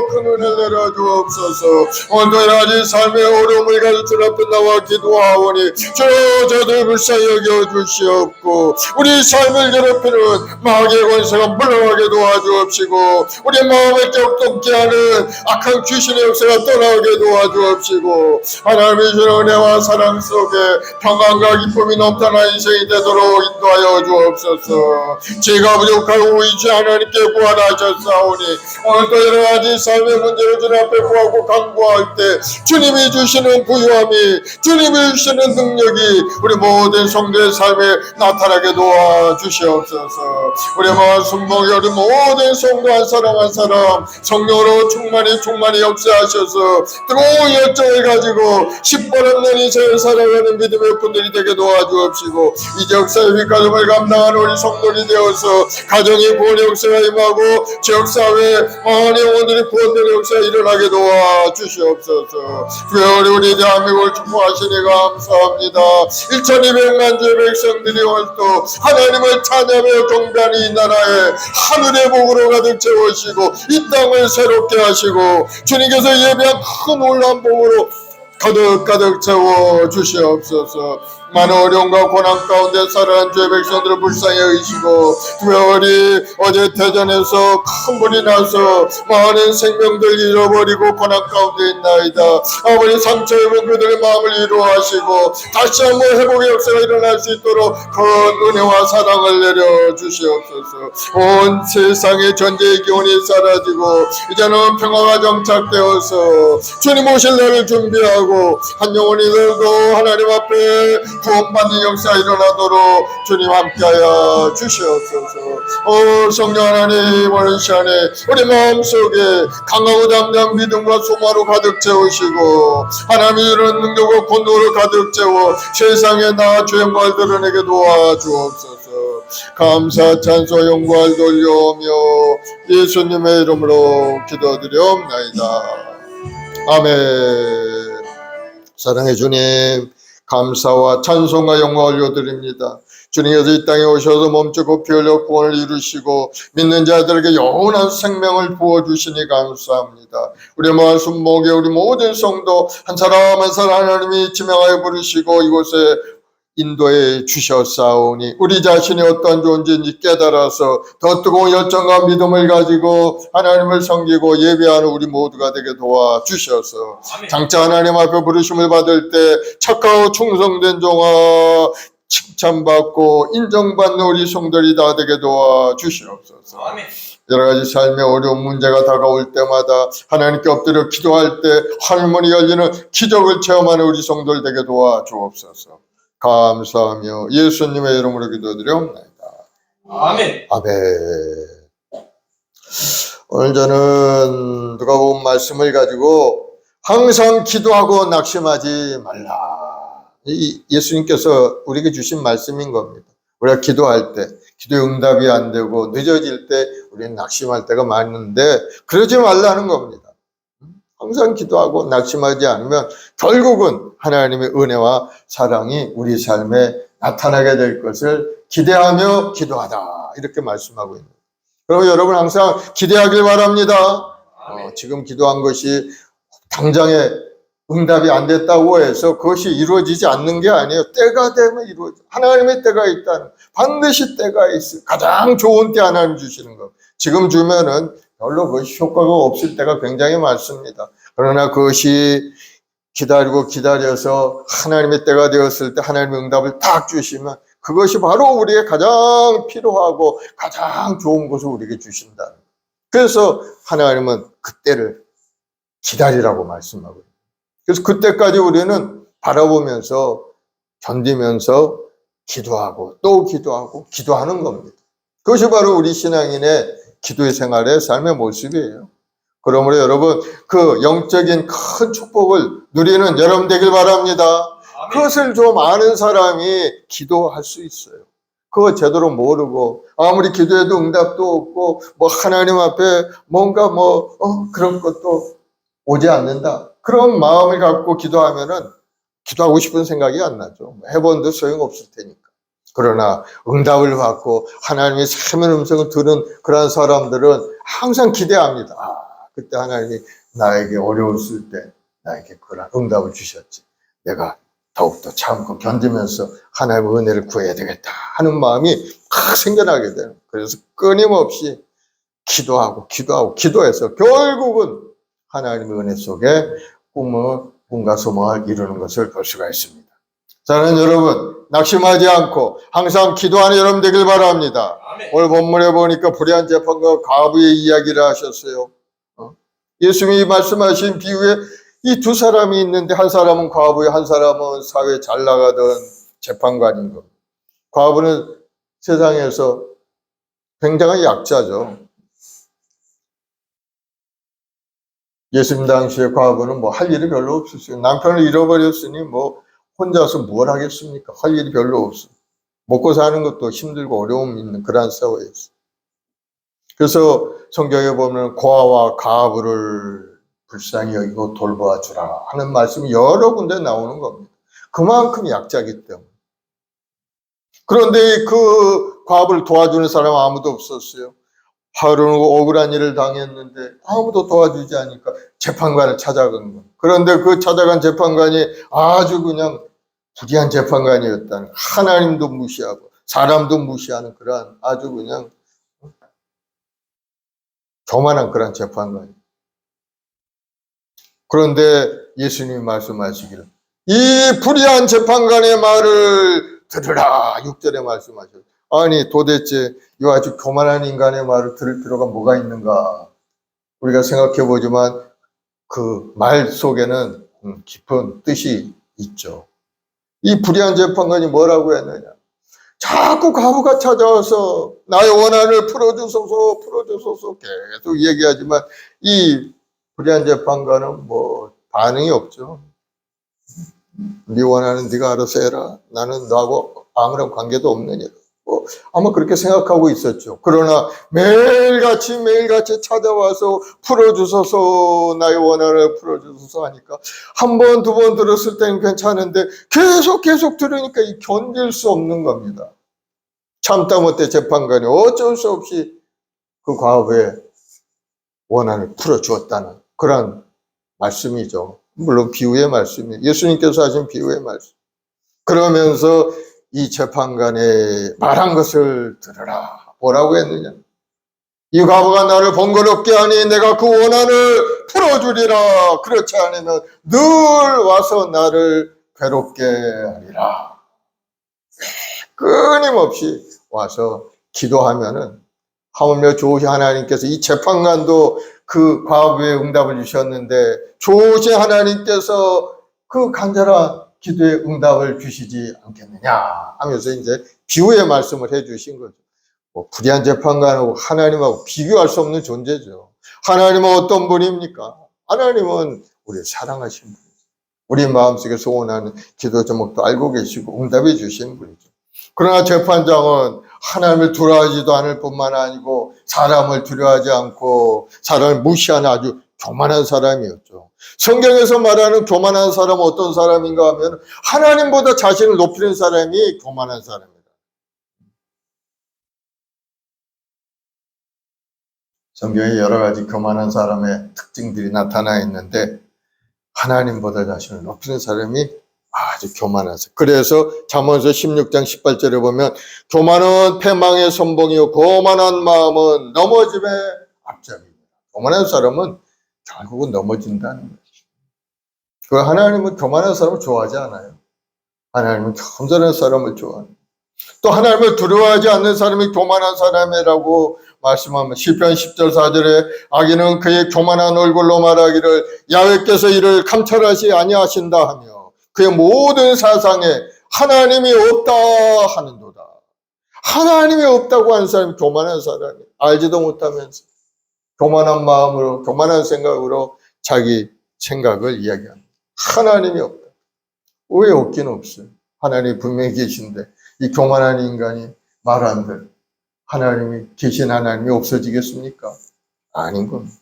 큰 은혜를 내려주옵소서. 오늘도 여러가지 삶의 어려움을 가지고 주 앞에 나와 기도하오니 저들 불쌍히 여겨주시옵고 우리 삶을 괴롭히는 마귀의 권세가 물러가게 도와주옵시고 우리 마음을 격동케 하는 악한 귀신의 역사가 떠나게 도와주옵시고 하나님의 주는 은혜와 사랑 속에 평안과 기쁨이 넘쳐난 인생이 되도록 인도하여 주옵소서. 죄가 부족하고 의지 하나님께 구하셨사오니 오늘도 여러가지 삶의 문제를 주님 앞에 구하고 간구할 때 주님이 주시는 부유함이 주님이 주시는 능력이 우리 모든 성도의 삶에 나타나게 도와주시옵소서. 우리 마음 순복이 우리 모든 성도 한 사람 한 사람 성령으로 충만히 역사하셔서 뜨거운 열정을 가지고 십벌없는 인생을 살아가는 믿음의 분들이 되게 도와주옵시고 이 역사의 윗가슴을 감당하는 우리 성도들이 되어서 가정의 구원의 역사가 임하고 지역사회 많은 영혼들이 구원되는 역사가 일어나게 도와주시옵소서. 주여 우리 대한민국을 축복하시니 감사합니다. 1200만 주의 백성들이 오늘도 하나님을 찬양하며 경배하는 이 나라에 하늘의 복으로 가득 채우시고 이 땅을 새롭게 하시고 주님께서 예배한 큰 놀라운 복으로 가득 채워 주시옵소서. 많은 어려움과 고난 가운데 살아가는 주의 백성들을 불쌍히 여기시고 특별히 어제 대전에서 큰 불이 나서 많은 생명들 잃어버리고 고난 가운데 있나이다. 아버지 상처 입은 그들의 마음을 위로하시고 다시 한번 회복의 역사가 일어날 수 있도록 큰 은혜와 사랑을 내려주시옵소서. 온 세상의 전쟁의 기운이 사라지고 이제는 평화가 정착되어서 주님 오실 날을 준비하고 한 영혼이들도 하나님 앞에 구원받는 역사가 일어나도록 주님 함께하여 주시옵소서. 성령 하나님 오늘 시간에 우리 마음속에 강하고 담대한 믿음과 소망으로 가득 채우시고 하나님이 이런 능력과 권능으로 가득 채워 세상에 나 주의 영광을 드러내게 도와주옵소서. 감사 찬송 영광을 돌려오며 예수님의 이름으로 기도드리옵나이다. 아멘. 사랑의 주님 감사와 찬송과 영광을 올려드립니다. 주님께서 이 땅에 오셔서 몸짓고 피 흘려 구원을 이루시고 믿는 자들에게 영원한 생명을 부어주시니 감사합니다. 우리 마을 순복에 우리 모든 성도 한 사람 한 사람 하나님이 지명하여 부르시고 이곳에 인도해 주셨사오니 우리 자신이 어떤 존재인지 깨달아서 더 뜨거운 열정과 믿음을 가지고 하나님을 섬기고 예배하는 우리 모두가 되게 도와주셔서 장차 하나님 앞에 부르심을 받을 때 착하고 충성된 종아 칭찬받고 인정받는 우리 성도들이 다 되게 도와주시옵소서. 여러 가지 삶의 어려운 문제가 다가올 때마다 하나님께 엎드려 기도할 때 하늘문이 열리는 기적을 체험하는 우리 성도들 되게 도와주옵소서. 감사하며 예수님의 이름으로 기도드리옵나이다. 아멘. 아멘. 오늘 저는 누가복음 말씀을 가지고 항상 기도하고 낙심하지 말라. 이 예수님께서 우리에게 주신 말씀인 겁니다. 우리가 기도할 때 기도의 응답이 안 되고 늦어질 때 우리는 낙심할 때가 많은데 그러지 말라는 겁니다. 항상 기도하고 낙심하지 않으면 결국은 하나님의 은혜와 사랑이 우리 삶에 나타나게 될 것을 기대하며 기도하다 이렇게 말씀하고 있습니다. 그리고 여러분 항상 기대하길 바랍니다. 지금 기도한 것이 당장에 응답이 안 됐다고 해서 그것이 이루어지지 않는 게 아니에요. 때가 되면 이루어져. 하나님의 때가 있다는, 반드시 때가 있어요. 가장 좋은 때 하나님 주시는 거. 지금 주면은 별로 그것이 효과가 없을 때가 굉장히 많습니다. 그러나 그것이 기다리고 기다려서 하나님의 때가 되었을 때 하나님의 응답을 딱 주시면 그것이 바로 우리의 가장 필요하고 가장 좋은 것을 우리에게 주신다. 그래서 하나님은 그때를 기다리라고 말씀하고 있습니다. 그래서 그때까지 우리는 바라보면서 견디면서 기도하고 또 기도하고 기도하는 겁니다. 그것이 바로 우리 신앙인의 기도의 생활의 삶의 모습이에요. 그러므로 여러분 그 영적인 큰 축복을 누리는 여러분 되길 바랍니다. 그것을 좀 아는 사람이 기도할 수 있어요. 그거 제대로 모르고 아무리 기도해도 응답도 없고 뭐 하나님 앞에 뭔가 그런 것도 오지 않는다. 그런 마음을 갖고 기도하면은 기도하고 싶은 생각이 안 나죠. 해본도 소용없을 테니까. 그러나 응답을 받고 하나님의 참된 음성을 들은 그런 사람들은 항상 기대합니다. 그때 하나님이 나에게 어려웠을 때 나에게 그런 응답을 주셨지. 내가 더욱더 참고 견디면서 하나님의 은혜를 구해야 되겠다 하는 마음이 확 생겨나게 돼요. 그래서 끊임없이 기도해서 결국은 하나님의 은혜 속에 꿈과 소망을 이루는 것을 볼 수가 있습니다. 저는 여러분 낙심하지 않고 항상 기도하는 여러분 되길 바랍니다. 오늘 본문에 보니까 불의한 재판과 과부의 이야기를 하셨어요. 예수님이 말씀하신 비유에 이 두 사람이 있는데 한 사람은 과부에 한 사람은 사회에 잘 나가던 재판관인 겁니다. 과부는 세상에서 굉장한 약자죠. 예수님 당시에 과부는 할 일이 별로 없었어요. 남편을 잃어버렸으니 혼자서 뭘 하겠습니까? 할 일이 별로 없어요. 먹고 사는 것도 힘들고 어려움 있는 그런 사회였어요. 그래서 성경에 보면 고아와 가부를 불쌍히 여기고 돌보아주라 하는 말씀이 여러 군데 나오는 겁니다. 그만큼 약자기 때문에. 그런데 그 과부를 도와주는 사람 아무도 없었어요. 바로는 억울한 일을 당했는데 아무도 도와주지 않으니까 재판관을 찾아간 거예요. 그런데 그 찾아간 재판관이 아주 그냥 불의한 재판관이었다는, 하나님도 무시하고 사람도 무시하는 그런 아주 그냥 교만한 그런 재판관이에요. 그런데 예수님이 말씀하시기를 이 불의한 재판관의 말을 들으라 6절에 말씀하셨어요. 아니 도대체 이 아주 교만한 인간의 말을 들을 필요가 뭐가 있는가. 우리가 생각해 보지만 그 말 속에는 깊은 뜻이 있죠. 이 불의한 재판관이 뭐라고 했느냐. 자꾸 과부가 찾아와서 나의 원한을 풀어주소서 계속 얘기하지만 이 불의한 재판관은 반응이 없죠. 네 원한은 네가 알아서 해라. 나는 너하고 아무런 관계도 없느니라. 아마 그렇게 생각하고 있었죠. 그러나 매일같이 찾아와서 풀어주소서, 나의 원한을 풀어주소서 하니까 한 번, 두 번 들었을 때는 괜찮은데 계속 들으니까 견딜 수 없는 겁니다. 참다 못해 재판관이 어쩔 수 없이 그 과부의 원한을 풀어주었다는 그런 말씀이죠. 물론 비유의 말씀이에요. 예수님께서 하신 비유의 말씀. 그러면서 이 재판관에 말한 것을 들으라. 뭐라고 했느냐? 이 과부가 나를 번거롭게 하니 내가 그 원한을 풀어주리라. 그렇지 않으면 늘 와서 나를 괴롭게 하리라. 끊임없이 와서 기도하면은 하물며 좋으신 하나님께서 이 재판관도 그 과부의 응답을 주셨는데 좋으신 하나님께서 그 간절한 기도의 응답을 주시지 않겠느냐 하면서 이제 비유의 말씀을 해주신 거죠. 불의한 재판관하고 하나님하고 비교할 수 없는 존재죠. 하나님은 어떤 분입니까? 하나님은 우리를 사랑하신 분이죠. 우리 마음속에 소원하는 기도 제목도 알고 계시고 응답해 주신 분이죠. 그러나 재판장은 하나님을 두려워하지도 않을 뿐만 아니고 사람을 두려워하지 않고 사람을 무시하는 아주 교만한 사람이었죠. 성경에서 말하는 교만한 사람은 어떤 사람인가 하면 하나님보다 자신을 높이는 사람이 교만한 사람입니다. 성경에 여러 가지 교만한 사람의 특징들이 나타나 있는데 하나님보다 자신을 높이는 사람이 아주 교만한 사람. 그래서 잠언서 16장 18절에 보면 교만은 패망의 선봉이요 고만한 마음은 넘어짐의 앞잡이입니다. 교만한 사람은 결국은 넘어진다는 거죠. 그 하나님은 교만한 사람을 좋아하지 않아요. 하나님은 겸손한 사람을 좋아합니다. 또 하나님을 두려워하지 않는 사람이 교만한 사람이라고 말씀하면 시편 10절 4절에 악인은 그의 교만한 얼굴로 말하기를 야훼께서 이를 감찰하시 아니하신다 하며 그의 모든 사상에 하나님이 없다 하는도다. 하나님이 없다고 하는 사람이 교만한 사람이 알지도 못하면서 교만한 마음으로 교만한 생각으로 자기 생각을 이야기합니다. 하나님이 없다. 왜 없긴 없어요. 하나님이 분명히 계신데 이 교만한 인간이 말 안 들. 하나님이 계신 하나님이 없어지겠습니까? 아닌 겁니다.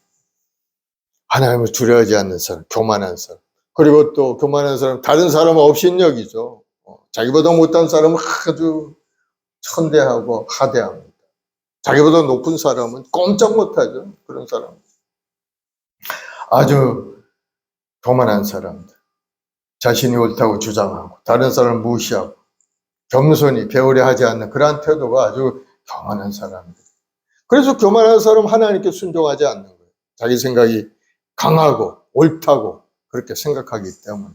하나님을 두려워하지 않는 사람, 교만한 사람. 그리고 또 교만한 사람, 다른 사람은 업신여기죠. 자기보다 못한 사람은 아주 천대하고 하대합니다. 자기보다 높은 사람은 꼼짝 못하죠. 그런 사람. 아주 교만한 사람들. 자신이 옳다고 주장하고 다른 사람을 무시하고 겸손히 배우려 하지 않는 그러한 태도가 아주 교만한 사람들. 그래서 교만한 사람은 하나님께 순종하지 않는 거예요. 자기 생각이 강하고 옳다고 그렇게 생각하기 때문에.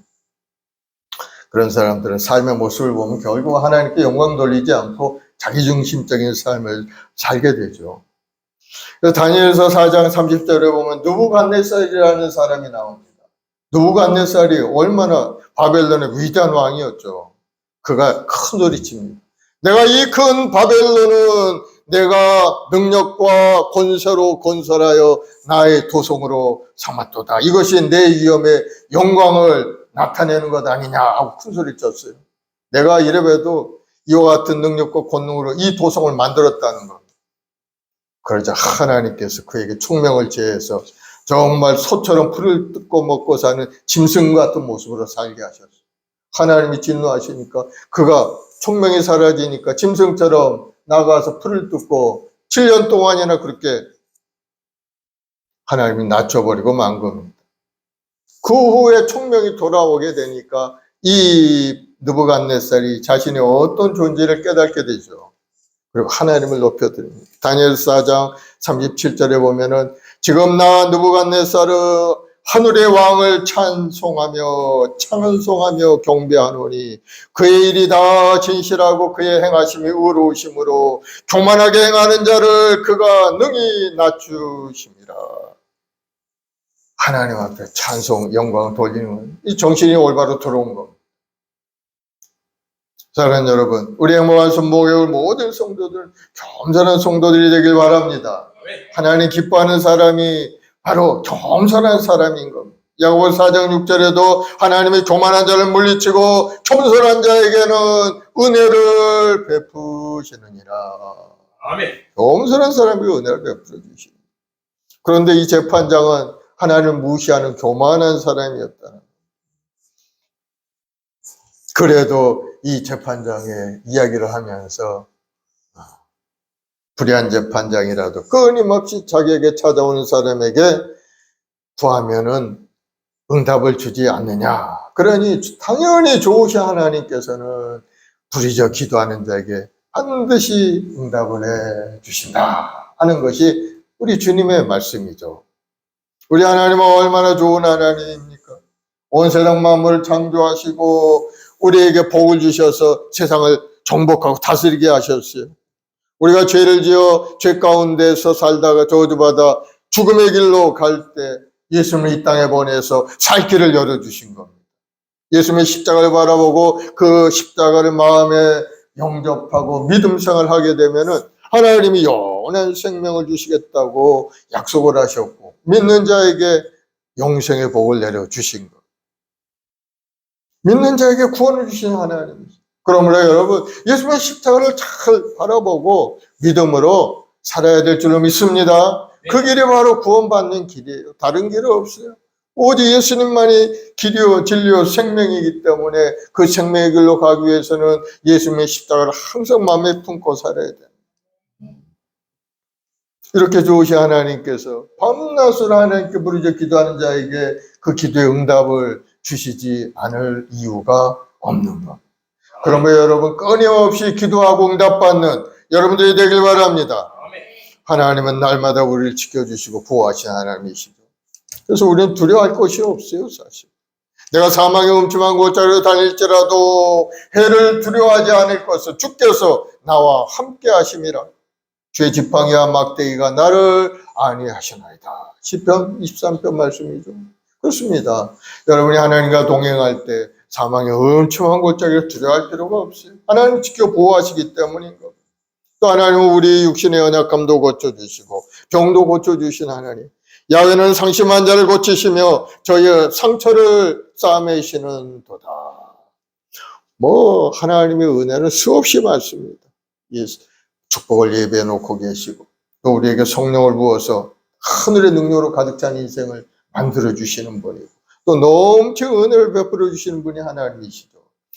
그런 사람들은 삶의 모습을 보면 결국 하나님께 영광 돌리지 않고 자기중심적인 삶을 살게 되죠. 그래서 다니엘서 4장 30절에 보면 느부갓네살이라는 사람이 나옵니다. 느부갓네살이 얼마나 바벨론의 위대한 왕이었죠. 그가 큰 소리칩니다. 내가 이 큰 바벨론은 내가 능력과 권세로 건설하여 나의 도성으로 삼았도다. 이것이 내 위엄의 영광을 나타내는 것 아니냐 하고 큰 소리 쳤어요. 내가 이래봬도 이와 같은 능력과 권능으로 이 도성을 만들었다는 겁니다. 그러자 하나님께서 그에게 총명을 제해서 정말 소처럼 풀을 뜯고 먹고 사는 짐승 같은 모습으로 살게 하셨어요. 하나님이 진노하시니까 그가 총명이 사라지니까 짐승처럼 나가서 풀을 뜯고 7년 동안이나 그렇게 하나님이 낮춰버리고 만 겁니다. 그 후에 총명이 돌아오게 되니까 이 느부갓네살이 자신의 어떤 존재를 깨닫게 되죠. 그리고 하나님을 높여드립니다. 다니엘 4장 37절에 보면은 지금 나 느부갓네살은 하늘의 왕을 찬송하며 경배하노니 그의 일이 다 진실하고 그의 행하심이 의로우심으로 교만하게 행하는 자를 그가 능히 낮추심이라. 하나님 앞에 찬송, 영광을 돌리는 이 정신이 올바로 들어온 겁니다. 사랑하는 여러분, 우리 행복한 순복의 모든 성도들, 겸손한 성도들이 되길 바랍니다. 하나님 기뻐하는 사람이 바로 겸손한 사람인 겁니다. 야고보 4장 6절에도 하나님이 교만한 자를 물리치고 겸손한 자에게는 은혜를 베푸시느니라. 아멘. 겸손한 사람이 은혜를 베풀어 주십니다. 그런데 이 재판장은 하나님을 무시하는 교만한 사람이었다. 그래도 이 재판장의 이야기를 하면서 불의한 재판장이라도 끊임없이 자기에게 찾아오는 사람에게 구하면은 응답을 주지 않느냐. 그러니 당연히 좋으신 하나님께서는 부르짖어 기도하는 자에게 반드시 응답을 해 주신다 하는 것이 우리 주님의 말씀이죠. 우리 하나님은 얼마나 좋은 하나님입니까? 온 세상 만물을 창조하시고 우리에게 복을 주셔서 세상을 정복하고 다스리게 하셨어요. 우리가 죄를 지어 죄 가운데서 살다가 저주받아 죽음의 길로 갈 때 예수님을 이 땅에 보내서 살 길을 열어주신 겁니다. 예수님의 십자가를 바라보고 그 십자가를 마음에 영접하고 믿음 생활하게 되면은 하나님이 영원한 생명을 주시겠다고 약속을 하셨고 믿는 자에게 영생의 복을 내려주신 것. 믿는 자에게 구원을 주신 하나님이죠. 그러므로 여러분 예수님의 십자가를 잘 바라보고 믿음으로 살아야 될 줄로 믿습니다. 그 길이 바로 구원받는 길이에요. 다른 길은 없어요. 오직 예수님만이 길이요 진리요 생명이기 때문에 그 생명의 길로 가기 위해서는 예수님의 십자가를 항상 마음에 품고 살아야 돼요. 이렇게 좋으신 하나님께서 밤낮으로 하나님께 부르짖어 기도하는 자에게 그 기도의 응답을 주시지 않을 이유가 없는 것. 그러면 여러분 끊임없이 기도하고 응답받는 여러분들이 되길 바랍니다. 하나님은 날마다 우리를 지켜주시고 보호하시는 하나님이시죠. 그래서 우리는 두려워할 것이 없어요. 사실 내가 사망의 음침한 골짜기로 다닐지라도 해를 두려워하지 않을 것을 주께서 나와 함께 하심이라. 주의 지팡이와 막대기가 나를 안위하시나이다. 시편 23편 말씀이죠. 그렇습니다. 여러분이 하나님과 동행할 때 사망의 음침한 골짜기를 두려워할 필요가 없어요. 하나님 지켜 보호하시기 때문인 겁니다. 또 하나님은 우리 육신의 연약함도 고쳐주시고 병도 고쳐주신 하나님. 야훼는 상심한 자를 고치시며 저희의 상처를 싸매시는 도다. 하나님의 은혜는 수없이 많습니다. 축복을 예배해 놓고 계시고 또 우리에게 성령을 부어서 하늘의 능력으로 가득 찬 인생을 만들어 주시는 분이고 또 넘치는 은혜를 베풀어 주시는 분이 하나님이시죠.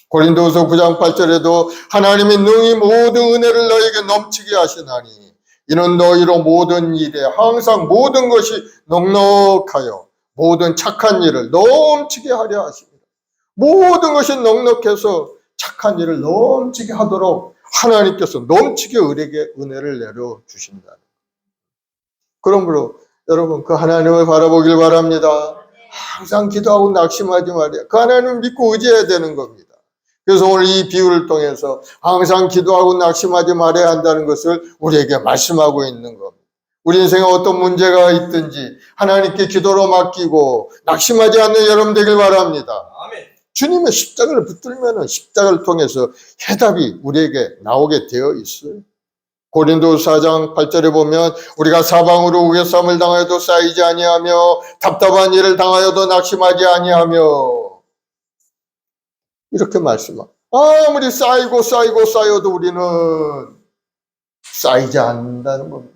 고린도후서 9장 8절에도 하나님이 능히 모든 은혜를 너에게 넘치게 하시나니 이는 너희로 모든 일에 항상 모든 것이 넉넉하여 모든 착한 일을 넘치게 하려 하십니다. 모든 것이 넉넉해서 착한 일을 넘치게 하도록 하나님께서 넘치게 우리에게 은혜를 내려주신다. 그러므로 여러분 그 하나님을 바라보길 바랍니다. 항상 기도하고 낙심하지 말아요. 그 하나님을 믿고 의지해야 되는 겁니다. 그래서 오늘 이 비유를 통해서 항상 기도하고 낙심하지 말아야 한다는 것을 우리에게 말씀하고 있는 겁니다. 우리 인생에 어떤 문제가 있든지 하나님께 기도로 맡기고 낙심하지 않는 여러분 되길 바랍니다. 아멘. 주님의 십자가를 붙들면 십자가를 통해서 해답이 우리에게 나오게 되어 있어요. 고린도후서 4장 8절에 보면 우리가 사방으로 우겨쌈을 당하여도 쌓이지 아니하며 답답한 일을 당하여도 낙심하지 아니하며 이렇게 말씀합니다. 아무리 쌓여도 우리는 쌓이지 않는다는 겁니다.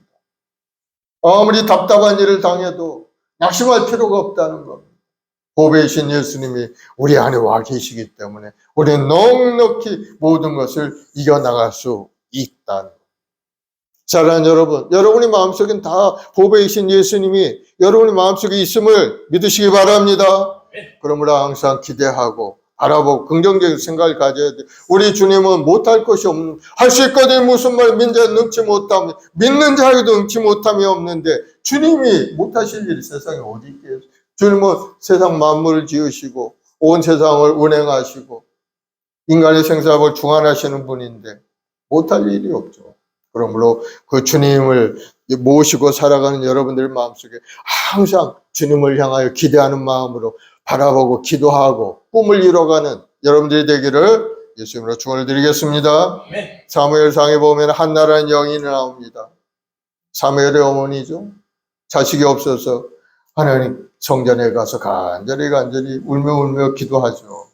아무리 답답한 일을 당해도 낙심할 필요가 없다는 겁니다. 보배이신 예수님이 우리 안에 와 계시기 때문에 우리는 넉넉히 모든 것을 이겨나갈 수 있다는 것. 사랑하는 여러분, 여러분의 마음속엔 다 보배이신 예수님이 여러분의 마음속에 있음을 믿으시기 바랍니다. 그러므로 항상 기대하고 바라보고 긍정적인 생각을 가져야 돼요. 우리 주님은 못할 것이 없는, 할 수 있거든 무슨 말 민자 능치 못함이, 믿는 자에게도 능치 못함이 없는데 주님이 못하실 일이 세상에 어디 있겠어요? 주님은 세상 만물을 지으시고 온 세상을 운행하시고 인간의 생사를 중환하시는 분인데 못할 일이 없죠. 그러므로 그 주님을 모시고 살아가는 여러분들 마음속에 항상 주님을 향하여 기대하는 마음으로 바라보고 기도하고 꿈을 이뤄가는 여러분들이 되기를 예수님으로 축원을 드리겠습니다. 아멘. 사무엘상에 보면 한나라는 여인이 나옵니다. 사무엘의 어머니죠. 자식이 없어서 하나님 성전에 가서 간절히 울며 기도하죠.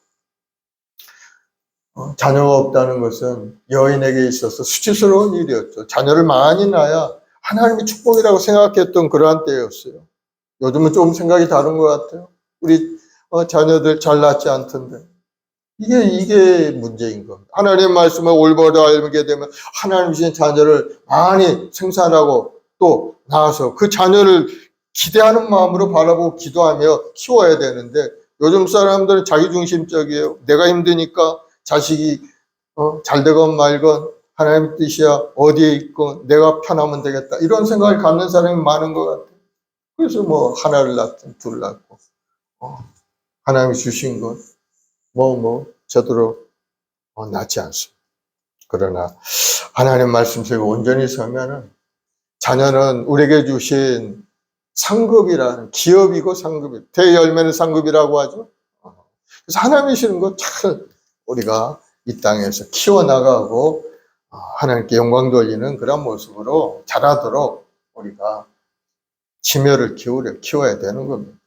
자녀가 없다는 것은 여인에게 있어서 수치스러운 일이었죠. 자녀를 많이 낳아야 하나님의 축복이라고 생각했던 그러한 때였어요. 요즘은 좀 생각이 다른 것 같아요. 우리 자녀들 잘 낳지 않던데. 이게 문제인 겁니다. 하나님의 말씀을 올바로 알게 되면 하나님 주신 자녀를 많이 생산하고 또 낳아서 그 자녀를 기대하는 마음으로 바라보고 기도하며 키워야 되는데 요즘 사람들은 자기중심적이에요. 내가 힘드니까 자식이 잘 되건 말건 하나님의 뜻이야 어디에 있건 내가 편하면 되겠다 이런 생각을 갖는 사람이 많은 것 같아요. 그래서 뭐 하나를 낳든 둘 낳고 하나님이 주신 것 제대로 낳지 않습니다. 그러나 하나님 말씀 속에 온전히 서면은 자녀는 우리에게 주신 상급이라는 기업이고 상급이 대열매는 상급이라고 하죠. 그래서 하나님이 주시는 거 잘 우리가 이 땅에서 키워나가고 하나님께 영광 돌리는 그런 모습으로 자라도록 우리가 지혜를 키워야 되는 겁니다.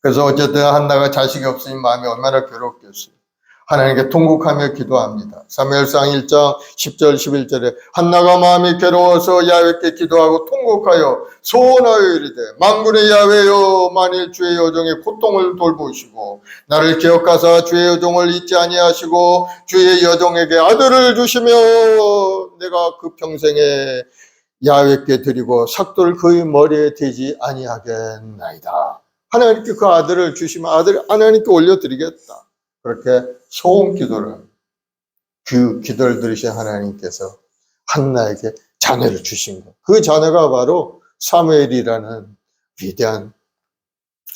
그래서 어쨌든 한나가 자식이 없으니 마음이 얼마나 괴롭겠어요. 하나님께 통곡하며 기도합니다. 사무엘상 1장 10절 11절에 한나가 마음이 괴로워서 야훼께 기도하고 통곡하여 소원하여 이르되 만군의 야훼여 만일 주의 여종의 고통을 돌보시고 나를 기억하사 주의 여종을 잊지 아니하시고 주의 여종에게 아들을 주시며 내가 그 평생에 야훼께 드리고 삭도를 그의 머리에 대지 아니하겠나이다. 하나님께 그 아들을 주시면 아들을 하나님께 올려드리겠다. 그렇게 소원 기도를 그 기도를 들으신 하나님께서 한나에게 자녀를 주신 것. 그 자녀가 바로 사무엘이라는 위대한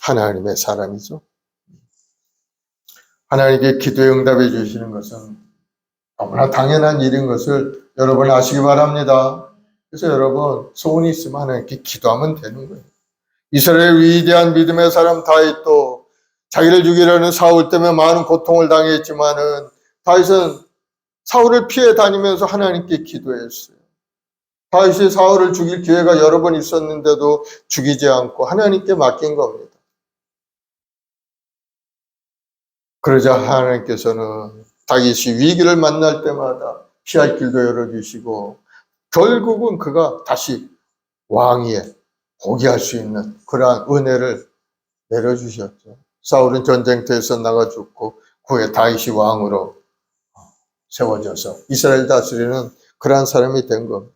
하나님의 사람이죠. 하나님께 기도에 응답해 주시는 것은 너무나 당연한 일인 것을 여러분 아시기 바랍니다. 그래서 여러분 소원이 있으면 하나님께 기도하면 되는 거예요. 이스라엘 위대한 믿음의 사람 다윗도 자기를 죽이려는 사울 때문에 많은 고통을 당했지만은 다윗은 사울을 피해 다니면서 하나님께 기도했어요. 다윗이 사울을 죽일 기회가 여러 번 있었는데도 죽이지 않고 하나님께 맡긴 겁니다. 그러자 하나님께서는 다윗이 위기를 만날 때마다 피할 길도 열어주시고 결국은 그가 다시 왕위에 복귀할 수 있는 그러한 은혜를 내려주셨죠. 사울은 전쟁터에서 나가 죽고 후에 다윗이 왕으로 세워져서 이스라엘 다스리는 그러한 사람이 된 겁니다.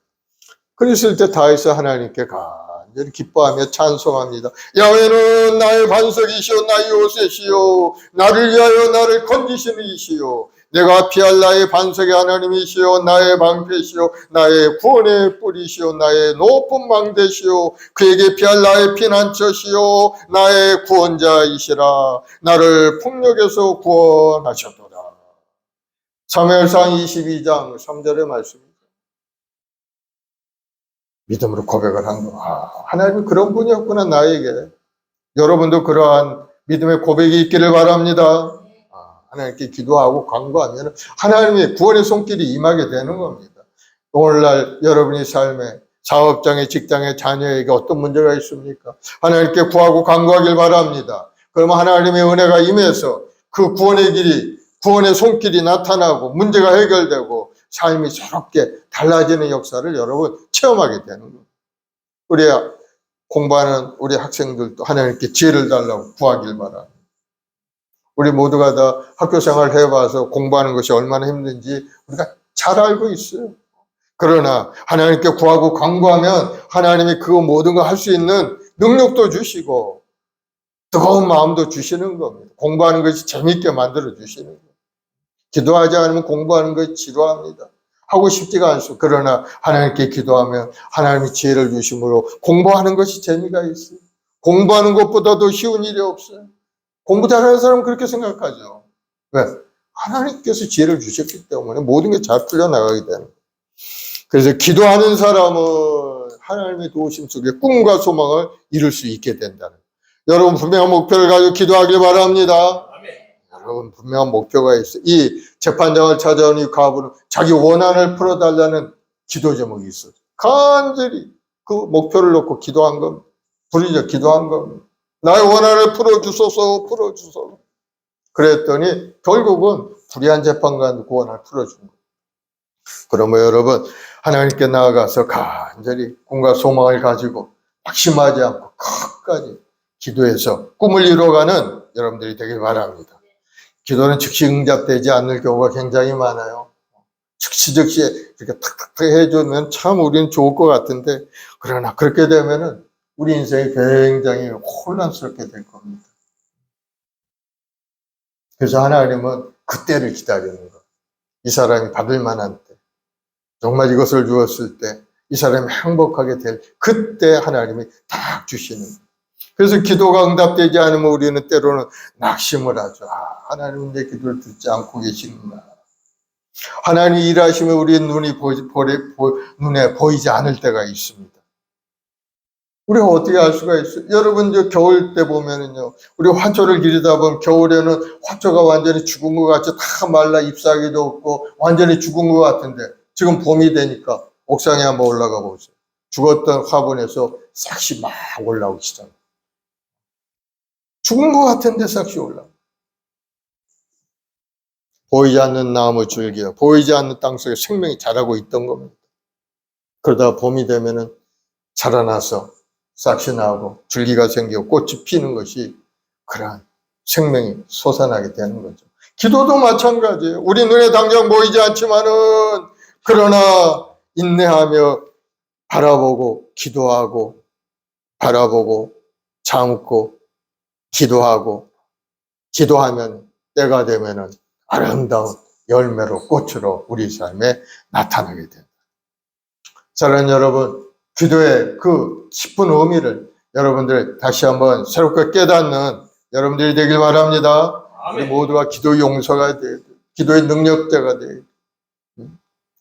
그랬을 때 다윗은 하나님께 간절히 기뻐하며 찬송합니다. 야훼는 나의 반석이시오 나의 요새시오 나를 위하여 나를 건지시는 이시오 내가 피할 나의 반석의 하나님이시오 나의 방패시오 나의 구원의 뿌리시오 나의 높은 망대시오 그에게 피할 나의 피난처시오 나의 구원자이시라 나를 폭력에서 구원하셨도다. 사무엘상 22장 3절의 말씀입니다. 믿음으로 고백을 한 거. 하나님이 그런 분이었구나 나에게. 여러분도 그러한 믿음의 고백이 있기를 바랍니다. 하나님께 기도하고 간구하면 하나님의 구원의 손길이 임하게 되는 겁니다. 오늘날 여러분의 삶에 사업장에 직장에 자녀에게 어떤 문제가 있습니까? 하나님께 구하고 간구하길 바랍니다. 그러면 하나님의 은혜가 임해서 그 구원의 길이 구원의 손길이 나타나고 문제가 해결되고 삶이 새롭게 달라지는 역사를 여러분 체험하게 되는 겁니다. 우리 공부하는 우리 학생들도 하나님께 지혜를 달라고 구하길 바랍니다. 우리 모두가 다 학교 생활을 해봐서 공부하는 것이 얼마나 힘든지 우리가 잘 알고 있어요. 그러나 하나님께 구하고 간구하면 하나님이 그 모든 걸 할 수 있는 능력도 주시고 뜨거운 마음도 주시는 겁니다. 공부하는 것이 재미있게 만들어 주시는 거예요. 기도하지 않으면 공부하는 것이 지루합니다. 하고 싶지가 않습니다. 그러나 하나님께 기도하면 하나님이 지혜를 주심으로 공부하는 것이 재미가 있어요. 공부하는 것보다도 쉬운 일이 없어요. 공부 잘하는 사람은 그렇게 생각하죠. 왜? 하나님께서 지혜를 주셨기 때문에 모든 게 잘 풀려나가게 되는 거예요. 그래서 기도하는 사람은 하나님의 도우심 속에 꿈과 소망을 이룰 수 있게 된다는 거예요. 여러분 분명한 목표를 가지고 기도하길 바랍니다. 여러분 분명한 목표가 있어요. 이 재판장을 찾아온 이 과부는 자기 원한을 풀어달라는 기도 제목이 있어요. 간절히 그 목표를 놓고 기도한 겁니다. 부르짖어 기도한 겁니다. 나의 원한을 풀어주소서 풀어주소서. 그랬더니 결국은 불의한 재판관 구원을 풀어준 거예요. 그러면 여러분 하나님께 나아가서 간절히 꿈과 소망을 가지고 낙심하지 않고 끝까지 기도해서 꿈을 이루어가는 여러분들이 되길 바랍니다. 기도는 즉시 응답되지 않는 경우가 굉장히 많아요. 즉시 이렇게 탁탁탁 해주면 참 우리는 좋을 것 같은데 그러나 그렇게 되면은 우리 인생이 굉장히 혼란스럽게 될 겁니다. 그래서 하나님은 그때를 기다리는 거. 이 사람이 받을 만한 때, 정말 이것을 주었을 때 이 사람이 행복하게 될 그때 하나님이 딱 주시는 거예요. 그래서 기도가 응답되지 않으면 우리는 때로는 낙심을 하죠. 하나님은 내 기도를 듣지 않고 계시는가. 하나님이 일하시면 우리의 눈에 보이지 않을 때가 있습니다. 우리가 어떻게 알 수가 있어요? 여러분, 겨울 때 보면은요, 우리 화초를 기르다 보면 겨울에는 화초가 완전히 죽은 것 같이 다 말라 잎사귀도 없고 완전히 죽은 것 같은데 지금 봄이 되니까 옥상에 한번 올라가 보세요. 죽었던 화분에서 싹이 막 올라오기 시작합니다. 죽은 것 같은데 싹이 올라옵니다. 보이지 않는 나무 줄기야, 보이지 않는 땅속에 생명이 자라고 있던 겁니다. 그러다 봄이 되면은 자라나서 싹이 나고 줄기가 생기고 꽃이 피는 것이 그러한 생명이 솟아나게 되는 거죠. 기도도 마찬가지예요. 우리 눈에 당장 보이지 않지만은 그러나 인내하며 바라보고 기도하고 바라보고 참고 기도하고 기도하면 때가 되면은 아름다운 열매로 꽃으로 우리 삶에 나타나게 된다. 사랑하는 여러분, 기도의 그 깊은 의미를 여러분들 다시 한번 새롭게 깨닫는 여러분들이 되길 바랍니다. 우리 모두가 기도 용서가 돼야 돼요. 기도의 능력자가 돼야 돼요.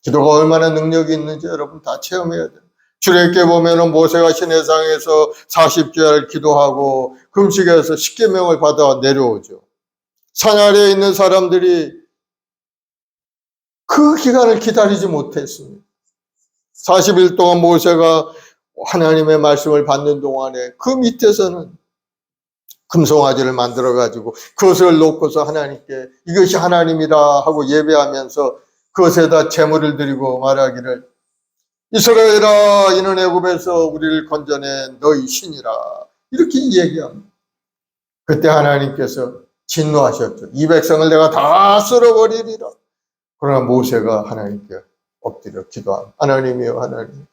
기도가 얼마나 능력이 있는지 여러분 다 체험해야 돼요. 출애굽기에 보면은 모세가 시내산에서 40주야를 기도하고 금식해서 십계명을 받아 내려오죠. 산 아래에 있는 사람들이 그 기간을 기다리지 못했습니다. 40일 동안 모세가 하나님의 말씀을 받는 동안에 그 밑에서는 금송아지를 만들어 가지고 그것을 놓고서 하나님께 이것이 하나님이라 하고 예배하면서 그것에다 제물을 드리고 말하기를 이스라엘아, 이는 애굽에서 우리를 건져낸 너희 신이라, 이렇게 얘기합니다. 그때 하나님께서 진노하셨죠. 이 백성을 내가 다 쓸어버리리라. 그러나 모세가 하나님께 엎드려 기도합니다. 하나님이여, 하나님,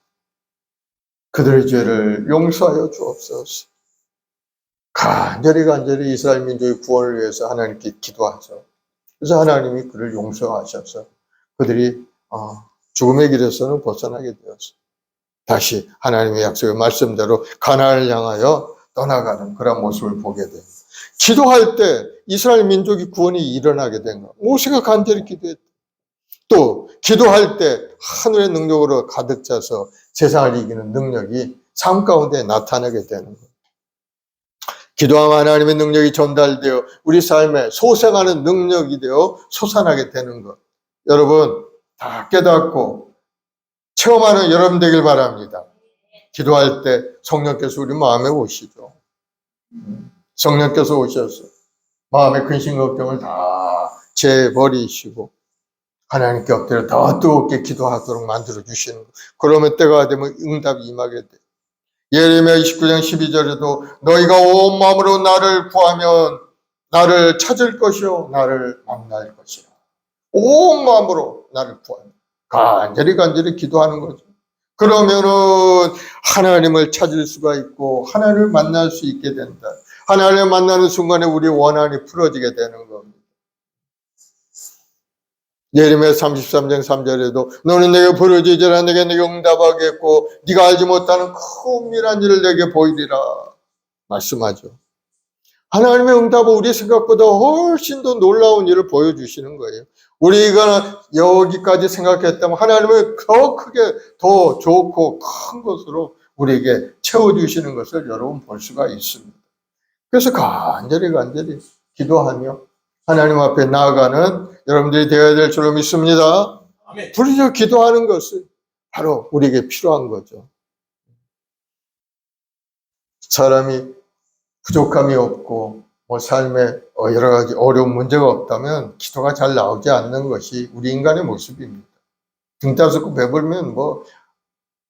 그들의 죄를 용서하여 주옵소서. 간절히 이스라엘 민족의 구원을 위해서 하나님께 기도하죠. 그래서 하나님이 그를 용서하셔서 그들이 죽음의 길에서는 벗어나게 되었어요. 다시 하나님의 약속의 말씀대로 가나안을 향하여 떠나가는 그런 모습을 보게 됩니다. 기도할 때 이스라엘 민족이 구원이 일어나게 된 거. 모세가 간절히 기도했다. 또 기도할 때 하늘의 능력으로 가득 차서 세상을 이기는 능력이 삶 가운데 나타나게 되는 것. 기도하면 하나님의 능력이 전달되어 우리 삶에 소생하는 능력이 되어 솟아나게 되는 것. 여러분 다 깨닫고 체험하는 여러분 되길 바랍니다. 기도할 때 성령께서 우리 마음에 오시죠. 성령께서 오셔서 마음의 근심 걱정을 다 재버리시고 하나님께 엎드려 더 뜨겁게 기도하도록 만들어 주시는 것. 그러면 때가 되면 응답이 임하게 돼. 예레미야 29장 12절에도 너희가 온 마음으로 나를 구하면 나를 찾을 것이요 나를 만날 것이라. 온 마음으로 나를 구하면 간절히 기도하는 거죠. 그러면은 하나님을 찾을 수가 있고 하나님을 만날 수 있게 된다. 하나님을 만나는 순간에 우리의 원한이 풀어지게 되는 겁니다. 예레미야 33장 3절에도 너는 내게 부르짖으라 내게 응답하겠고 네가 알지 못하는 큰밀한 일을 내게 보이리라 말씀하죠. 하나님의 응답은 우리 생각보다 훨씬 더 놀라운 일을 보여주시는 거예요. 우리가 여기까지 생각했다면 하나님은 더 크게 더 좋고 큰 것으로 우리에게 채워주시는 것을 여러분 볼 수가 있습니다. 그래서 간절히 기도하며 하나님 앞에 나아가는 여러분들이 되어야 될 줄로 믿습니다. 부르짖어 기도하는 것은 바로 우리에게 필요한 거죠. 사람이 부족함이 없고 삶에 여러 가지 어려운 문제가 없다면 기도가 잘 나오지 않는 것이 우리 인간의 모습입니다. 등 따스고 배불면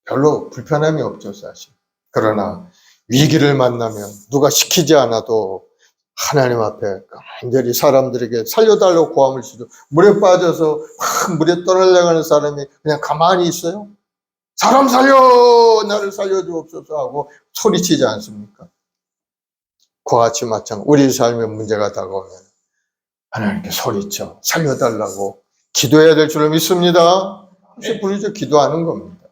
별로 불편함이 없죠, 사실. 그러나 위기를 만나면 누가 시키지 않아도 하나님 앞에 간절히 사람들에게 살려달라고 고함을 치죠. 물에 빠져서 막 물에 떠나려고 하는 사람이 그냥 가만히 있어요? 사람 살려! 나를 살려주옵소서 하고 소리치지 않습니까? 그와 같이 마찬가지. 우리 삶에 문제가 다가오면 하나님께 소리쳐 살려달라고 기도해야 될 줄을 믿습니다. 그래서 부르짖어 기도하는 겁니다.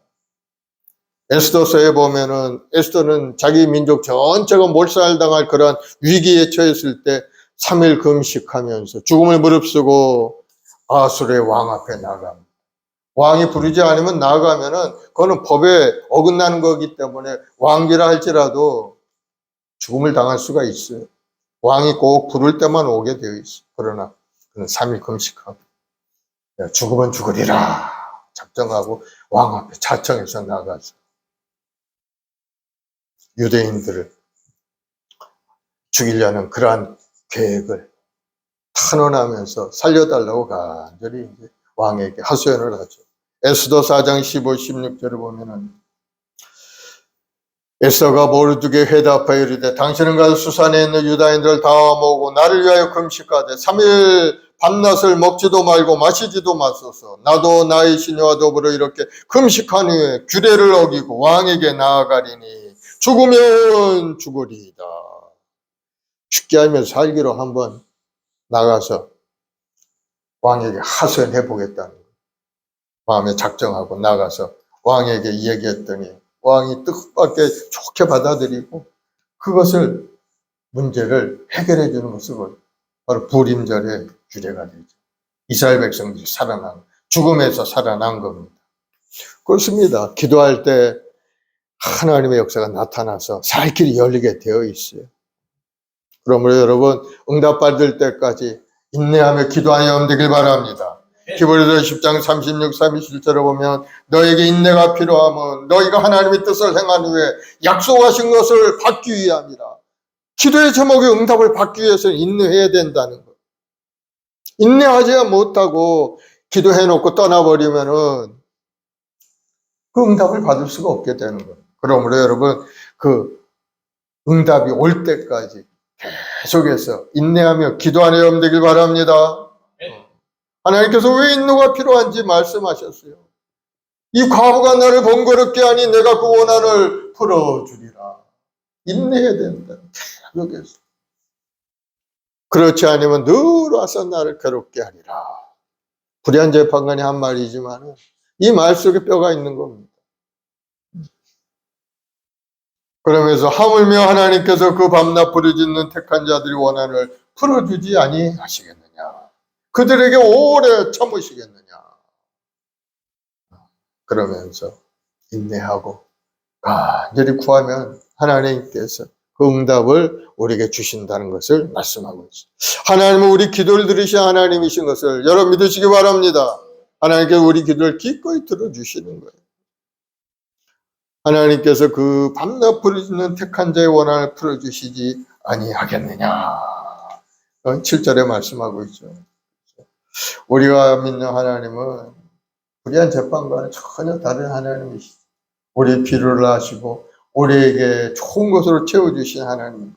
에스더서에 보면은 에스더는 자기 민족 전체가 몰살당할 그러한 위기에 처했을 때 3일 금식하면서 죽음을 무릅쓰고 아수르의 왕 앞에 나갑니다. 왕이 부르지 않으면 나아가면은 그거는 법에 어긋나는 거기 때문에 왕기라 할지라도 죽음을 당할 수가 있어요. 왕이 꼭 부를 때만 오게 되어 있어요. 그러나 그는 3일 금식하고 죽으면 죽으리라 작정하고 왕 앞에 자청해서 나가서 유대인들을 죽이려는 그러한 계획을 탄원하면서 살려달라고 간절히 이제 왕에게 하소연을 하죠. 에스더 4장 15, 16절을 보면은 에스더가 모르드게 회답하여 이르되 당신은 가서 수산에 있는 유다인들을 다 모으고 나를 위하여 금식하되 3일 밤낮을 먹지도 말고 마시지도 마소서. 나도 나의 시녀와 더불어 이렇게 금식한 후에 규례를 어기고 왕에게 나아가리니 죽으면 죽으리이다. 죽게 하면 살기로 한번 나가서 왕에게 하소연해 보겠다는 거예요. 마음에 작정하고 나가서 왕에게 얘기했더니 왕이 뜻밖의 좋게 받아들이고 그것을 문제를 해결해 주는 것은 바로 부림절의 규례가 되죠. 이스라엘 백성들이 살아난, 죽음에서 살아난 겁니다. 그렇습니다. 기도할 때 하나님의 역사가 나타나서 살 길이 열리게 되어 있어요. 그러므로 여러분 응답받을 때까지 인내하며 기도하여 되길 바랍니다. 히브리서 10장 36, 37절을 보면 너에게 인내가 필요하면 너희가 하나님의 뜻을 행한 후에 약속하신 것을 받기 위함이라. 기도의 제목의 응답을 받기 위해서는 인내해야 된다는 것. 인내하지 못하고 기도해놓고 떠나버리면은 그 응답을 받을 수가 없게 되는 거예요. 그러므로 여러분 그 응답이 올 때까지 계속해서 인내하며 기도하는 여러분 되길 바랍니다. 하나님께서 왜 인내가 필요한지 말씀하셨어요. 이 과부가 나를 번거롭게 하니 내가 그 원한을 풀어주리라. 인내해야 된다. 계속해서. 그렇지 않으면 늘 와서 나를 괴롭게 하리라. 불의한 재판관이 한 말이지만 이 말 속에 뼈가 있는 겁니다. 그러면서 하물며 하나님께서 그 밤낮 부르짖는 택한 자들이 원한을 풀어주지 아니하시겠느냐. 그들에게 오래 참으시겠느냐. 그러면서 인내하고 간절히 구하면 하나님께서 그 응답을 우리에게 주신다는 것을 말씀하고 있습니다. 하나님은 우리 기도를 들으신 하나님이신 것을 여러분 믿으시기 바랍니다. 하나님께서 우리 기도를 기꺼이 들어주시는 거예요. 하나님께서 그 밤낮 부르짖는 택한 자의 원한을 풀어주시지 아니하겠느냐. 7절에 말씀하고 있죠. 우리가 믿는 하나님은 불의한 재판과는 전혀 다른 하나님이시죠. 우리의 필요를 아시고 우리에게 좋은 것으로 채워주신 하나님.